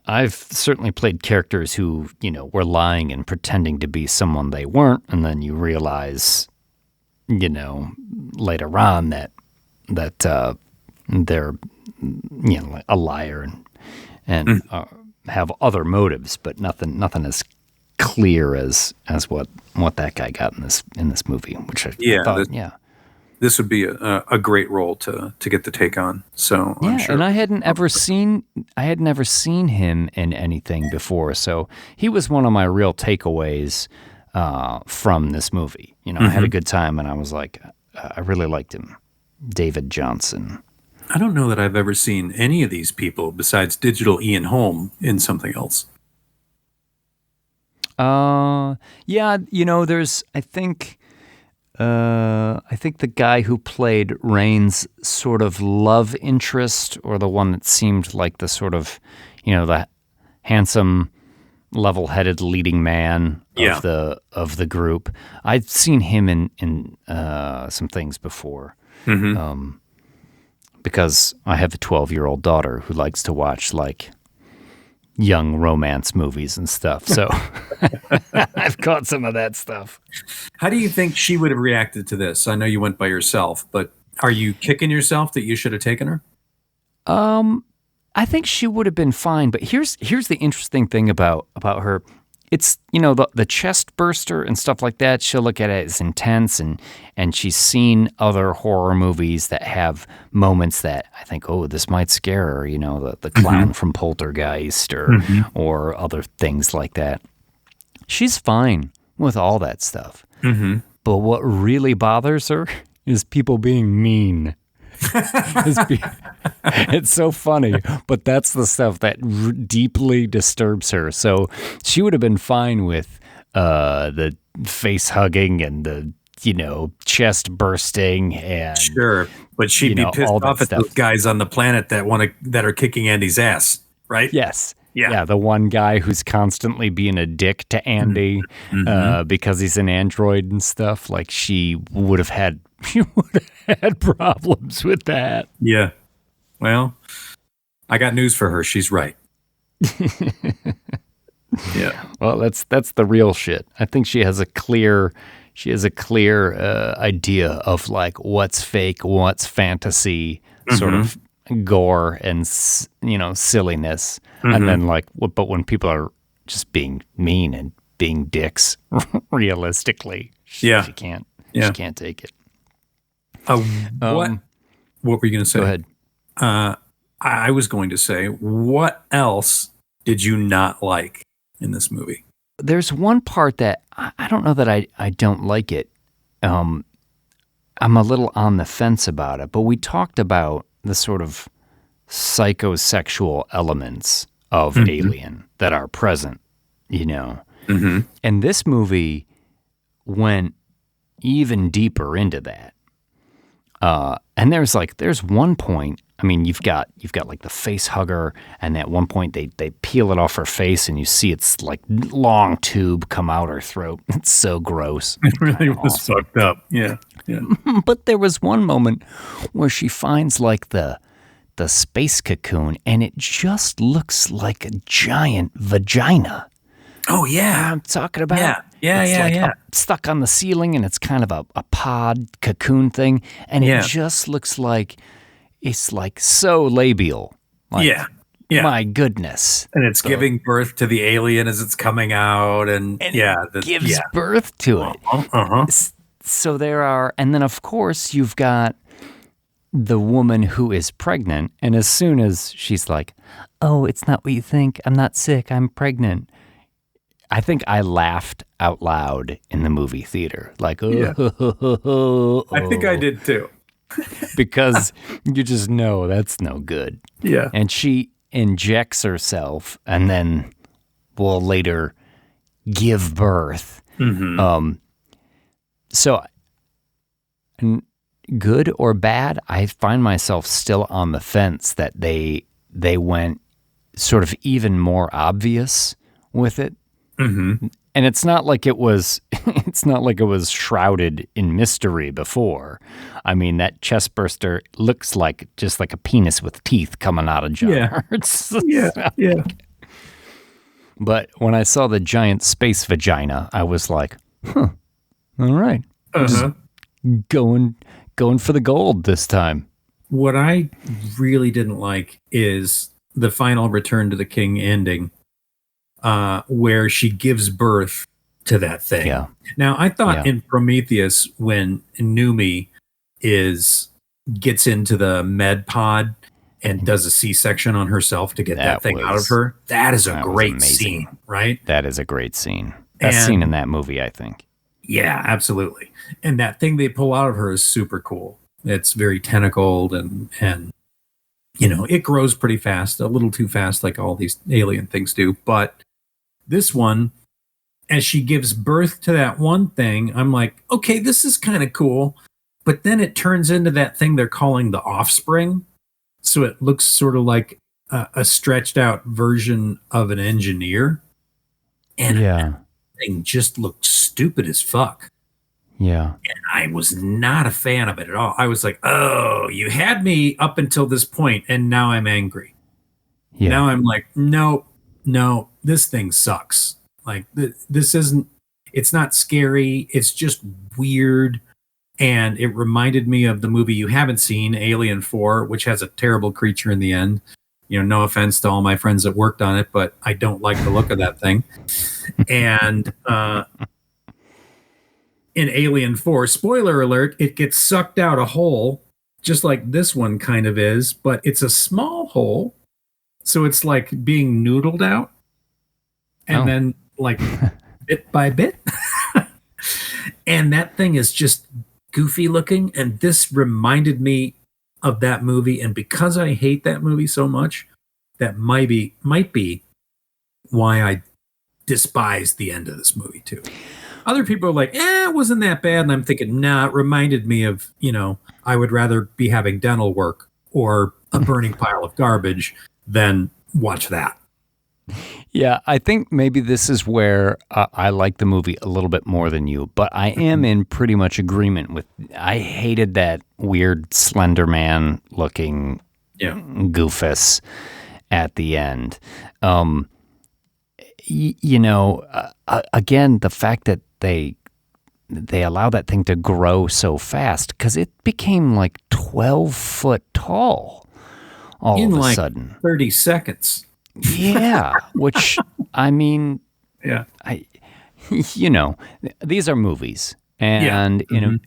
I've certainly played characters who were lying and pretending to be someone they weren't, and then you realize later on that they're a liar and have other motives, but nothing as clear as what that guy got in this movie, which I thought, this would be a great role to get the take on. So I'm sure. And I had never seen him in anything before, so he was one of my real takeaways from this movie. I had a good time, and I was like, I really liked him, David Johnson. I don't know that I've ever seen any of these people besides Digital Ian Holm in something else. There's I think the guy who played Rain's sort of love interest, or the one that seemed like the sort of, the handsome, level-headed leading man of the group. I'd seen him in some things before. Because I have a 12-year-old daughter who likes to watch young romance movies and stuff. So I've caught some of that stuff. How do you think she would have reacted to this? I know you went by yourself, but are you kicking yourself that you should have taken her? I think she would have been fine, but here's the interesting thing about her. It's, the chest burster and stuff like that, she'll look at it as intense, and she's seen other horror movies that have moments that I think, oh, this might scare her, the clown from Poltergeist or other things like that. She's fine with all that stuff. But what really bothers her is people being mean. It's so funny, but that's the stuff that deeply disturbs her. So she would have been fine with the face hugging and the chest bursting and sure, but she'd be pissed off at those guys on the planet that are kicking Andy's ass, right? Yes. Yeah, the one guy who's constantly being a dick to Andy because he's an android and stuff. She would have had problems with that. Yeah. Well, I got news for her. She's right. Yeah. Well, that's the real shit. I think she has a clear idea of what's fake, what's fantasy, sort of gore and silliness, and then but when people are just being mean and being dicks, realistically, she can't take it. What were you going to say? Go ahead. I was going to say, what else did you not like in this movie? There's one part that I don't know that I don't like it. I'm a little on the fence about it, but we talked about the sort of psychosexual elements of Alien that are present, you know. Mm-hmm. And this movie went even deeper into that. And there's one point, I mean, you've got like the face hugger, and at one point they peel it off her face and you see it's like long tube come out her throat. It's so gross. It really was fucked up. Yeah. Yeah. But there was one moment where she finds like the space cocoon, and it just looks like a giant vagina. Oh yeah, I'm talking about. Yeah, It's stuck on the ceiling, and it's kind of a pod cocoon thing, and it just looks like it's like so labial. Like, yeah. My goodness. And it's giving birth to the alien as it's coming out, and gives birth to it. Uh-huh. So there are, and then of course you've got the woman who is pregnant, and as soon as she's like, "Oh, it's not what you think. I'm not sick. I'm pregnant." I think I laughed out loud in the movie theater. Like, oh. I think I did too. Because you just know that's no good. Yeah. And she injects herself and then will later give birth. Mm-hmm. So, good or bad, I find myself still on the fence that they went sort of even more obvious with it. Mm-hmm. And it's not like it was shrouded in mystery before. I mean, that chest burster looks like just like a penis with teeth coming out of jars. Yeah. But when I saw the giant space vagina, I was like, all right. Uh-huh. Going for the gold this time. What I really didn't like is the final Return to the King ending, where she gives birth to that thing. Yeah. Now, I thought in Prometheus, when Numi gets into the med pod and does a C-section on herself to get that thing out of her, that is a great scene, right? That is a great scene. Best scene in that movie, I think. Yeah, absolutely. And that thing they pull out of her is super cool. It's very tentacled and you know, it grows pretty fast, a little too fast like all these alien things do. But this one, as she gives birth to that one thing, I'm like, okay, this is kind of cool. But then it turns into that thing they're calling the offspring. So it looks sort of like a stretched out version of an engineer. And that thing just looked stupid as fuck. Yeah. And I was not a fan of it at all. I was like, oh, you had me up until this point, and now I'm angry. Yeah. Now I'm like, no, this thing sucks. Like, this isn't, it's not scary. It's just weird. And it reminded me of the movie you haven't seen, Alien 4, which has a terrible creature in the end. You know, no offense to all my friends that worked on it, but I don't like the look of that thing. And in Alien 4, spoiler alert, it gets sucked out a hole, just like this one kind of is, but it's a small hole. So it's like being noodled out. And then like bit by bit. And that thing is just goofy looking. And this reminded me of that movie. And because I hate that movie so much, that might be why I despise the end of this movie too. Other people are like, it wasn't that bad. And I'm thinking, nah, it reminded me of, you know, I would rather be having dental work or a burning pile of garbage than watch that. Yeah, I think maybe this is where I like the movie a little bit more than you, but I am in pretty much agreement with, I hated that weird Slender Man looking goofus at the end. You know, again, the fact that they allow that thing to grow so fast, because it became like 12 foot tall all of a sudden. 30 seconds. Yeah, which, I mean, you know, these are movies. And in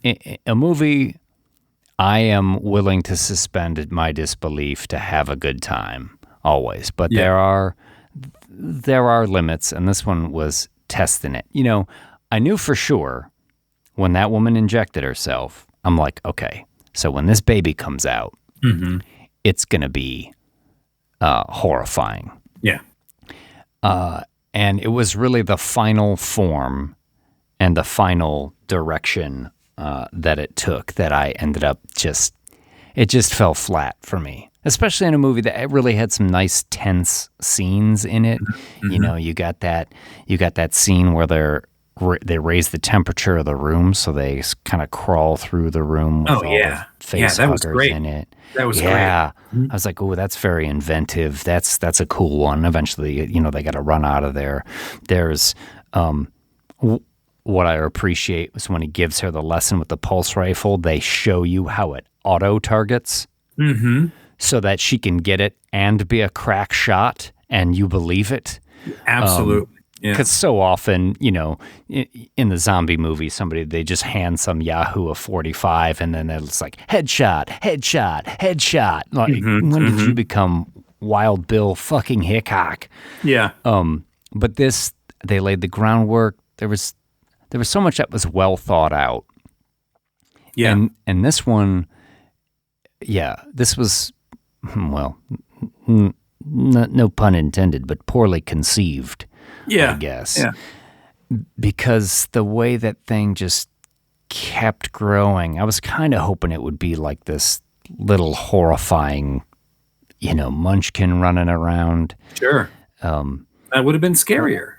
a movie, I am willing to suspend my disbelief to have a good time always, but there are limits, and this one was testing it. I knew for sure when that woman injected herself, I'm like, okay, so when this baby comes out, it's going to be horrifying. Yeah. And it was really the final form and the final direction that it took that I ended up it just fell flat for me, especially in a movie that really had some nice tense scenes in it. You got that scene where they raise the temperature of the room, so they kind of crawl through the room with all the face huggers in it. That was great. I was like, oh, that's very inventive. That's a cool one. Eventually, they got to run out of there. There's what I appreciate is when he gives her the lesson with the pulse rifle, they show you how it auto targets so that she can get it and be a crack shot and you believe it. Absolutely. Because so often, in the zombie movie, they just hand some Yahoo a 45 and then it's like headshot, headshot, headshot. Like, when did you become Wild Bill fucking Hickok? Yeah. But they laid the groundwork. There was so much that was well thought out. Yeah. And this one, this was, well, no pun intended, but poorly conceived. I guess. Yeah. Because the way that thing just kept growing, I was kind of hoping it would be like this little horrifying, munchkin running around. Sure. That would have been scarier.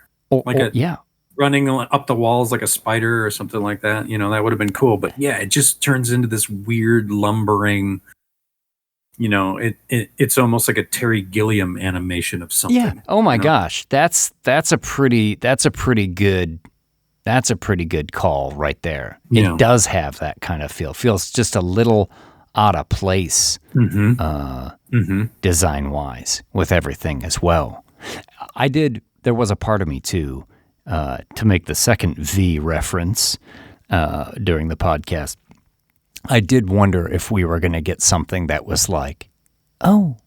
Running up the walls like a spider or something like that. That would have been cool. But it just turns into this weird lumbering. It's almost like a Terry Gilliam animation of something. Yeah. Oh my gosh, that's a pretty good call right there. It does have that kind of feel. Feels just a little out of place, design wise, with everything as well. There was a part of me too, to make the second V reference during the podcast. I did wonder if we were going to get something that was like, oh,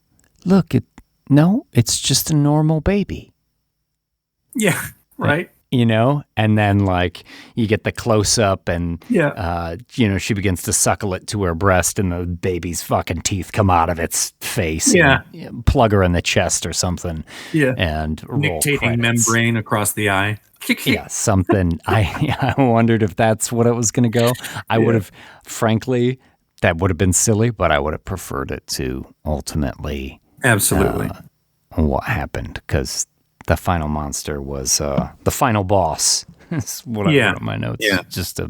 look, it's just a normal baby. Yeah, right. And then like you get the close up and, she begins to suckle it to her breast and the baby's fucking teeth come out of its face. Yeah. And plug her in the chest or something. Yeah. And nictating membrane across the eye. Something. I wondered if that's what it was going to go. I would have, frankly, that would have been silly, but I would have preferred it to ultimately. Absolutely. What happened, because the final monster was the final boss. That's what I wrote in my notes. Yeah. Just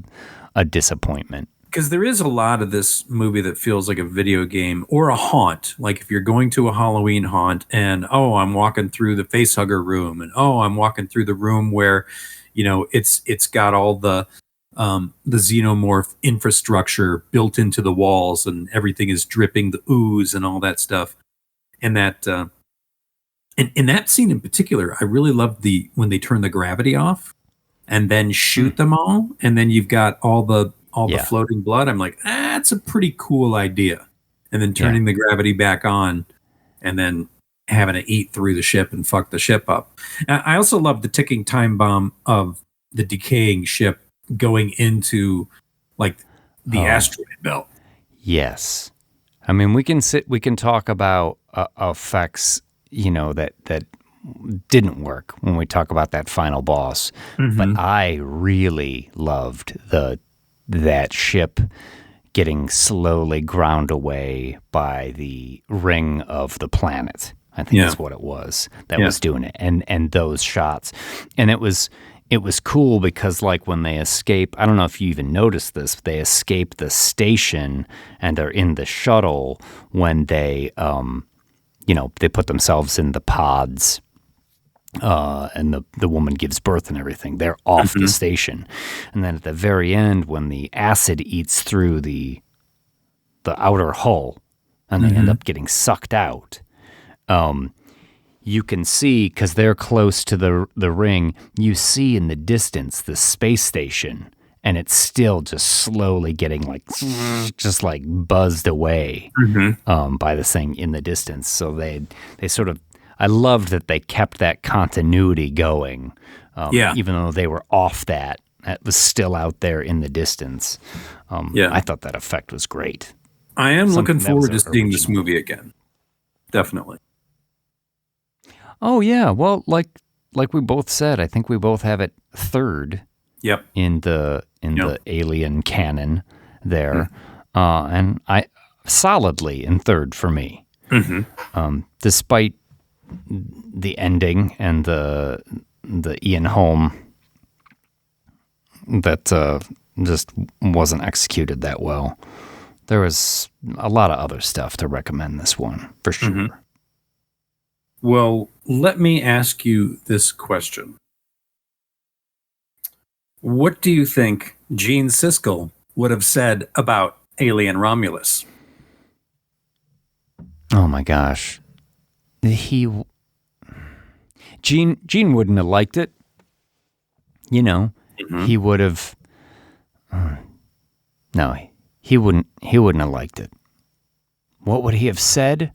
a disappointment. Because there is a lot of this movie that feels like a video game or a haunt. Like if you're going to a Halloween haunt and, I'm walking through the facehugger room and, I'm walking through the room where, it's got all the xenomorph infrastructure built into the walls and everything is dripping the ooze and all that stuff. And that, in that scene in particular, I really loved when they turn the gravity off and then shoot them all. And then you've got all the floating blood. I'm like, that's a pretty cool idea. And then turning the gravity back on and then having it eat through the ship and fuck the ship up. I also love the ticking time bomb of the decaying ship going into like the asteroid belt. Yes. I mean, we can talk about effects, that didn't work when we talk about that final boss. But I really loved that ship getting slowly ground away by the ring of the planet. I think that's what it was that was doing it. And those shots. And it was cool because like when they escape, I don't know if you even noticed this, but they escape the station and they're in the shuttle when they, they put themselves in the pods. And the woman gives birth and everything. They're off the station. And then at the very end, when the acid eats through the outer hull and they end up getting sucked out, you can see, because they're close to the ring, you see in the distance the space station and it's still just slowly getting like just like buzzed away by the thing in the distance. So they sort of, I loved that they kept that continuity going, even though they were off that. That was still out there in the distance. I thought that effect was great. I am looking forward to seeing this movie again. Definitely. Oh yeah, well, like we both said, I think we both have it third. Yep. In the Alien canon there, and I solidly in third for me. Despite the ending and the Ian Holm that just wasn't executed that well. There was a lot of other stuff to recommend this one, for sure. Well, let me ask you this question. What do you think Gene Siskel would have said about Alien Romulus? Oh my gosh. Gene wouldn't have liked it. You know, he would have... No, he wouldn't have liked it. What would he have said?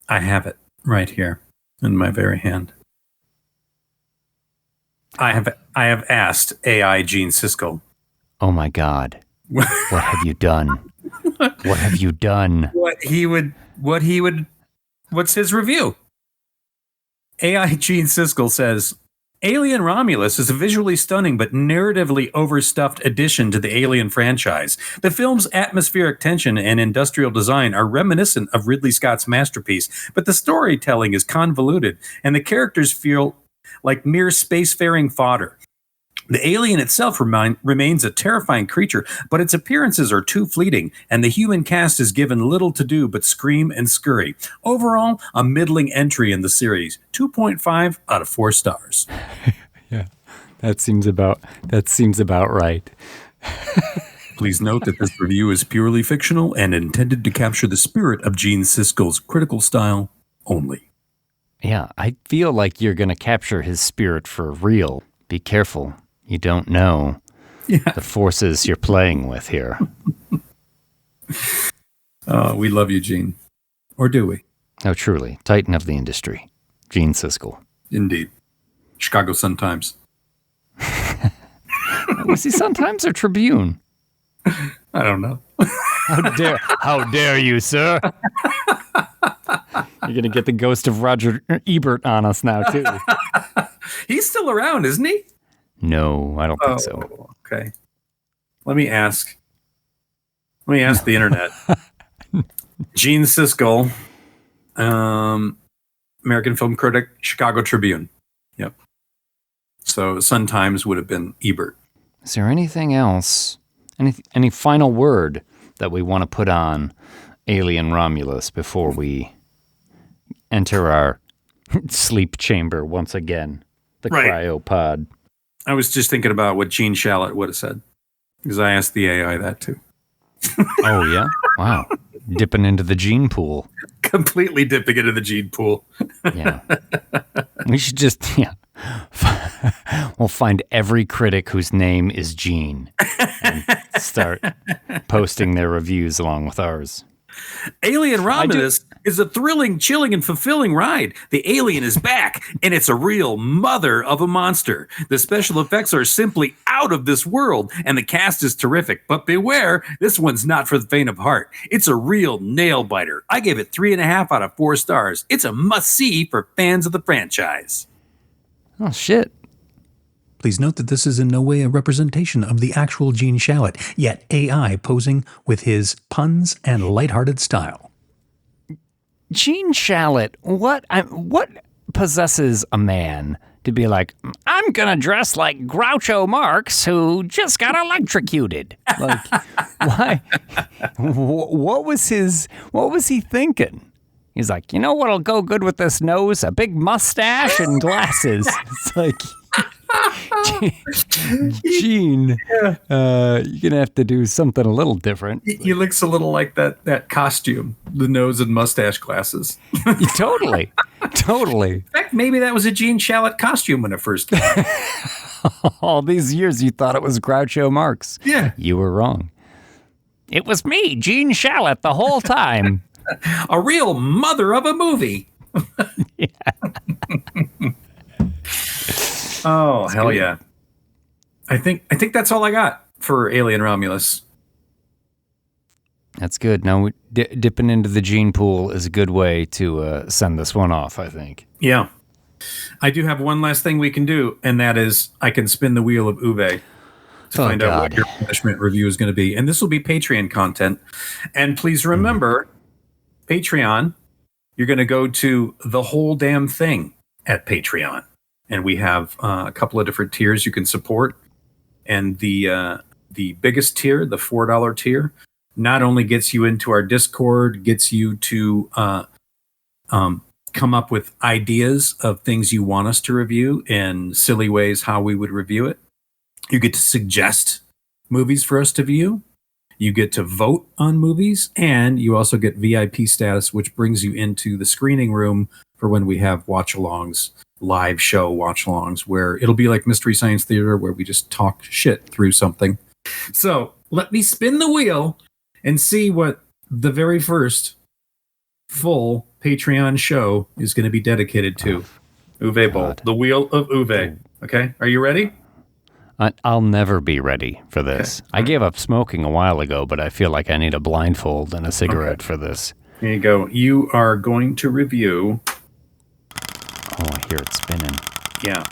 I have it right here in my very hand. I have asked AI Gene Siskel. Oh my God. What have you done? What have you done? What's his review? AI Gene Siskel says, Alien Romulus is a visually stunning but narratively overstuffed addition to the Alien franchise. The film's atmospheric tension and industrial design are reminiscent of Ridley Scott's masterpiece, but the storytelling is convoluted and the characters feel like mere spacefaring fodder. The alien itself remains a terrifying creature, but its appearances are too fleeting, and the human cast is given little to do but scream and scurry. Overall, a middling entry in the series. 2.5 out of 4 stars. Yeah, that seems about right. Please note that this review is purely fictional and intended to capture the spirit of Gene Siskel's critical style only. Yeah, I feel like you're going to capture his spirit for real. Be careful. You don't know the forces you're playing with here. We love you, Gene. Or do we? Oh, truly. Titan of the industry. Gene Siskel. Indeed. Chicago Sun-Times. Was he Sun-Times or Tribune? I don't know. How dare you, sir? You're going to get the ghost of Roger Ebert on us now, too. He's still around, isn't he? No, I don't think so. Okay. Let me ask the internet. Gene Siskel, American film critic, Chicago Tribune. Yep. So Sun-Times would have been Ebert. Is there anything else? Any final word that we want to put on Alien Romulus before we enter our sleep chamber once again? The cryopod. I was just thinking about what Gene Shalit would have said, because I asked the AI that too. Oh, yeah? Wow. Dipping into the gene pool. Completely dipping into the gene pool. Yeah. We should just, we'll find every critic whose name is Gene and start posting their reviews along with ours. Alien Romulus is a thrilling, chilling, and fulfilling ride. The alien is back, and it's a real mother of a monster. The special effects are simply out of this world, and the cast is terrific. But beware, this one's not for the faint of heart. It's a real nail-biter. I gave it 3.5 out of 4 stars. It's a must-see for fans of the franchise. Oh, shit. Please note that this is in no way a representation of the actual Gene Shalit, yet AI posing with his puns and lighthearted style. Gene Shalit, what possesses a man to be like, I'm going to dress like Groucho Marx, who just got electrocuted? Like, why? What was he thinking? He's like, you know what'll go good with this nose? A big mustache and glasses. It's like... Gene, you're gonna have to do something a little different. He looks a little like that costume, the nose and mustache glasses. Totally. In fact, maybe that was a Gene Shalit costume when it first came out. All these years you thought it was Groucho Marx. Yeah. You were wrong. It was me, Gene Shalit, the whole time. A real mother of a movie. Oh, hell yeah. I think that's all I got for Alien Romulus. That's good. Now, dipping into the gene pool is a good way to send this one off, I think. Yeah. I do have one last thing we can do, and that is I can spin the wheel of Uwe to find out what your punishment review is going to be. And this will be Patreon content. And please remember, Patreon, you're going to go to The Whole Damn Thing at Patreon. And we have a couple of different tiers you can support. And the biggest tier, the $4 tier, not only gets you into our Discord, gets you to come up with ideas of things you want us to review and silly ways how we would review it. You get to suggest movies for us to view. You get to vote on movies, and you also get VIP status, which brings you into the screening room for when we have watch-alongs, live show watch-alongs, where it'll be like Mystery Science Theater, where we just talk shit through something. So let me spin the wheel and see what the very first full Patreon show is going to be dedicated to. Uwe Boll, the wheel of Uwe. Okay, are you ready? I'll never be ready for this. Okay. I gave up smoking a while ago, but I feel like I need a blindfold and a cigarette for this. Here you go. You are going to review... Oh, I hear it spinning. Yeah.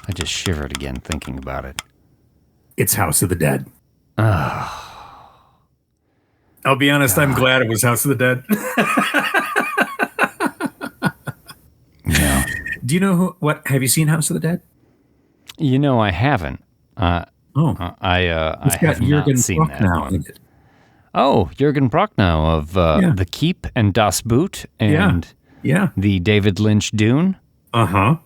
I just shivered again thinking about it. It's House of the Dead. I'll be honest, I'm glad it was House of the Dead. Yeah. Do you know have you seen House of the Dead? You know, I haven't. I have not seen that one. Oh, Jürgen Prochnow of The Keep and Das Boot and the David Lynch Dune. Uh-huh.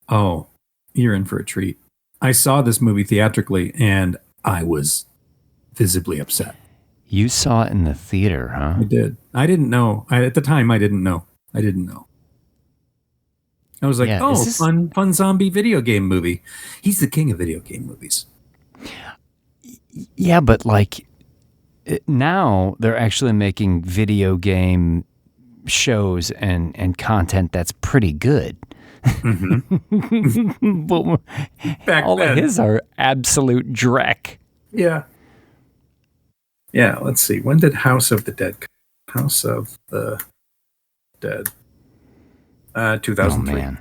Oh, you're in for a treat. I saw this movie theatrically, and I was visibly upset. You saw it in the theater, huh? I did. I didn't know. At the time, I didn't know. I was like, fun zombie video game movie. He's the king of video game movies. Yeah, but like now they're actually making video game shows and content that's pretty good. Mm-hmm. But all of his are absolute dreck. Yeah. Yeah, let's see. When did House of the Dead come? House of the Dead. 2003. Oh, man.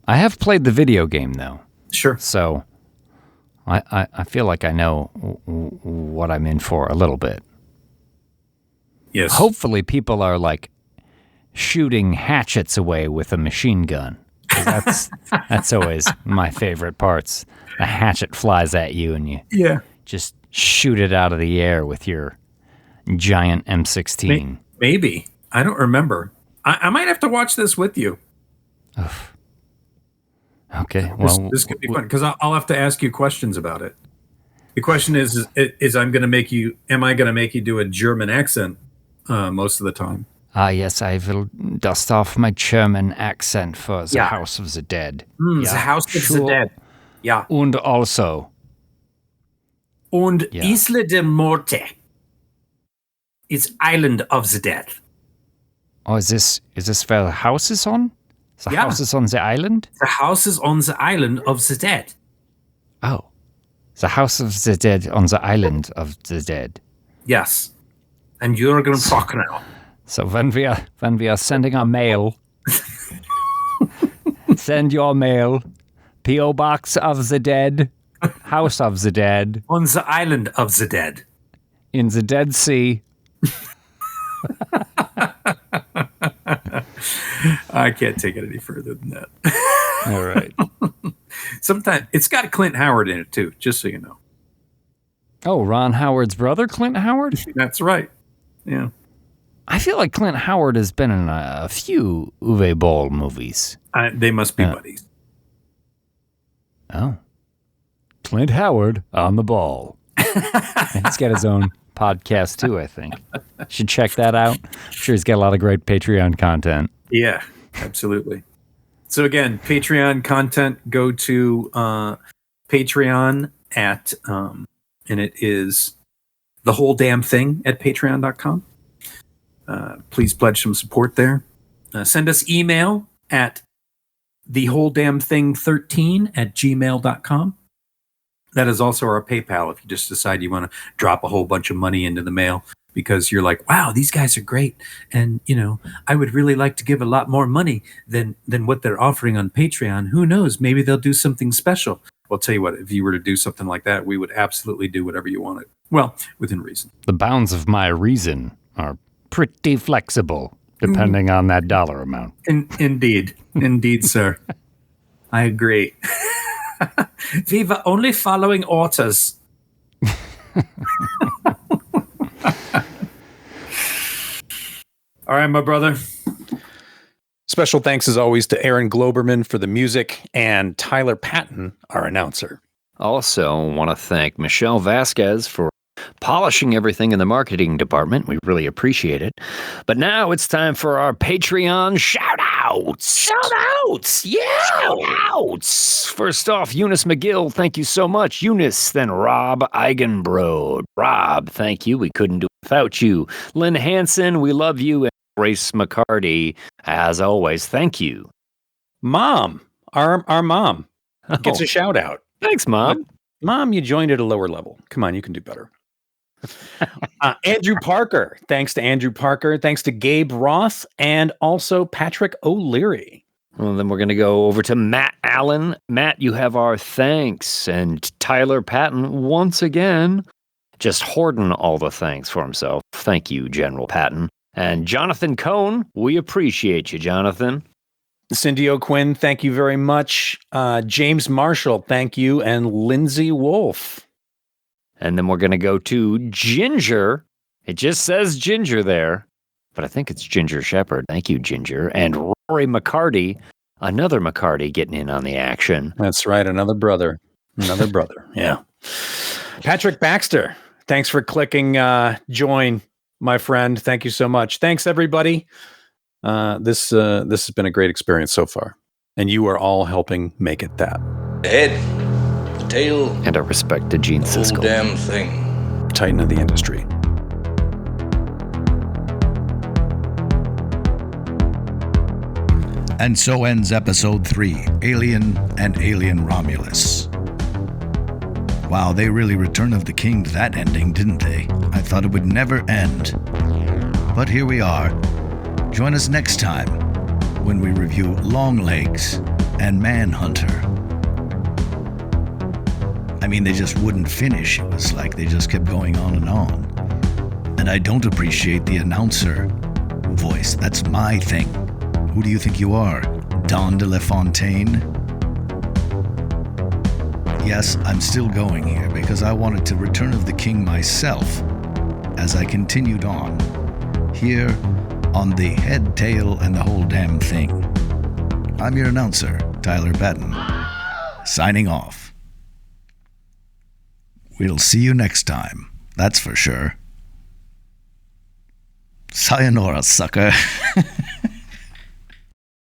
I have played the video game, though. Sure. So I feel like I know what I'm in for a little bit. Yes. Hopefully people are, like, shooting hatchets away with a machine gun. That's always my favorite parts. A hatchet flies at you and you just shoot it out of the air with your giant M16. Maybe. I don't remember. I might have to watch this with you. Okay. Well, this could be fun because I'll have to ask you questions about it. The question is am I going to make you do a German accent most of the time? Yes, I will dust off my German accent for the House of the Dead. The House of the Dead. Yeah. And also. Und Isla de Morte. It's Island of the Dead. Oh, is this where the house is on? The house is on the island? The house is on the island of the dead. Oh. The House of the Dead on the island of the dead. Yes. And Jürgen Prochnow. So when we are sending our mail, send your mail, P.O. Box of the Dead, House of the Dead. On the island of the dead. In the Dead Sea. I can't take it any further than that. All right. Sometimes it's got Clint Howard in it too, just so you know. Oh, Ron Howard's brother, Clint Howard? That's right. Yeah. I feel like Clint Howard has been in a few Uwe Boll movies. They must be buddies. Oh. Clint Howard on the ball. He's got his own podcast too, I think. Should check that out. I'm sure he's got a lot of great Patreon content. Yeah, absolutely. So again, Patreon content, go to Patreon at, and it is The Whole Damn Thing at patreon.com. Please pledge some support there. Send us email at thewholedamnthing13@gmail.com. That is also our PayPal if you just decide you want to drop a whole bunch of money into the mail because you're like, wow, these guys are great. And, I would really like to give a lot more money than what they're offering on Patreon. Who knows? Maybe they'll do something special. I'll tell you what, if you were to do something like that, we would absolutely do whatever you wanted. Well, within reason. The bounds of my reason are pretty flexible, depending on that dollar amount. Indeed. Indeed, sir. I agree. Viva only following orders. All right, my brother. Special thanks, as always, to Aaron Globerman for the music and Tyler Patton, our announcer. Also, want to thank Michelle Vasquez for polishing everything in the marketing department. We really appreciate it. But now it's time for our Patreon shout-outs. Shout-outs! Yeah! Shout-outs! First off, Eunice McGill, thank you so much. Eunice, then Rob Eigenbrod. Rob, thank you. We couldn't do it without you. Lynn Hansen, we love you. And Grace McCarty, as always, thank you. Mom, our mom, gets a shout-out. Thanks, Mom. Mom, you joined at a lower level. Come on, you can do better. Andrew Parker. Thanks to Andrew Parker. Thanks to Gabe Roth and also Patrick O'Leary. Well, then we're going to go over to Matt Allen. Matt, you have our thanks. And Tyler Patton, once again, just hoarding all the thanks for himself. Thank you, General Patton. And Jonathan Cohn, we appreciate you, Jonathan. Cindy O'Quinn, thank you very much. James Marshall, thank you. And Lindsay Wolf. And then we're going to go to Ginger. It just says Ginger there, but I think it's Ginger Shepherd. Thank you, Ginger. And Rory McCarty, another McCarty getting in on the action. That's right. Another brother. Yeah. Patrick Baxter, thanks for clicking join, my friend. Thank you so much. Thanks, everybody. This has been a great experience so far, and you are all helping make it that. The head, the tail, and our respect to Gene Siskel. Whole damn thing. Titan of the industry. And so ends episode 3, Alien and Alien Romulus. Wow, they really Return of the King to that ending, didn't they? I thought it would never end. But here we are. Join us next time when we review Longlegs and Manhunter. I mean, they just wouldn't finish. It was like they just kept going on and on. And I don't appreciate the announcer voice. That's my thing. Who do you think you are? Don de La Fontaine? Yes, I'm still going here because I wanted to Return of the King myself as I continued on. Here on The Head, Tail, and the Whole Damn Thing. I'm your announcer, Tyler Patton, signing off. We'll see you next time, that's for sure. Sayonara, sucker.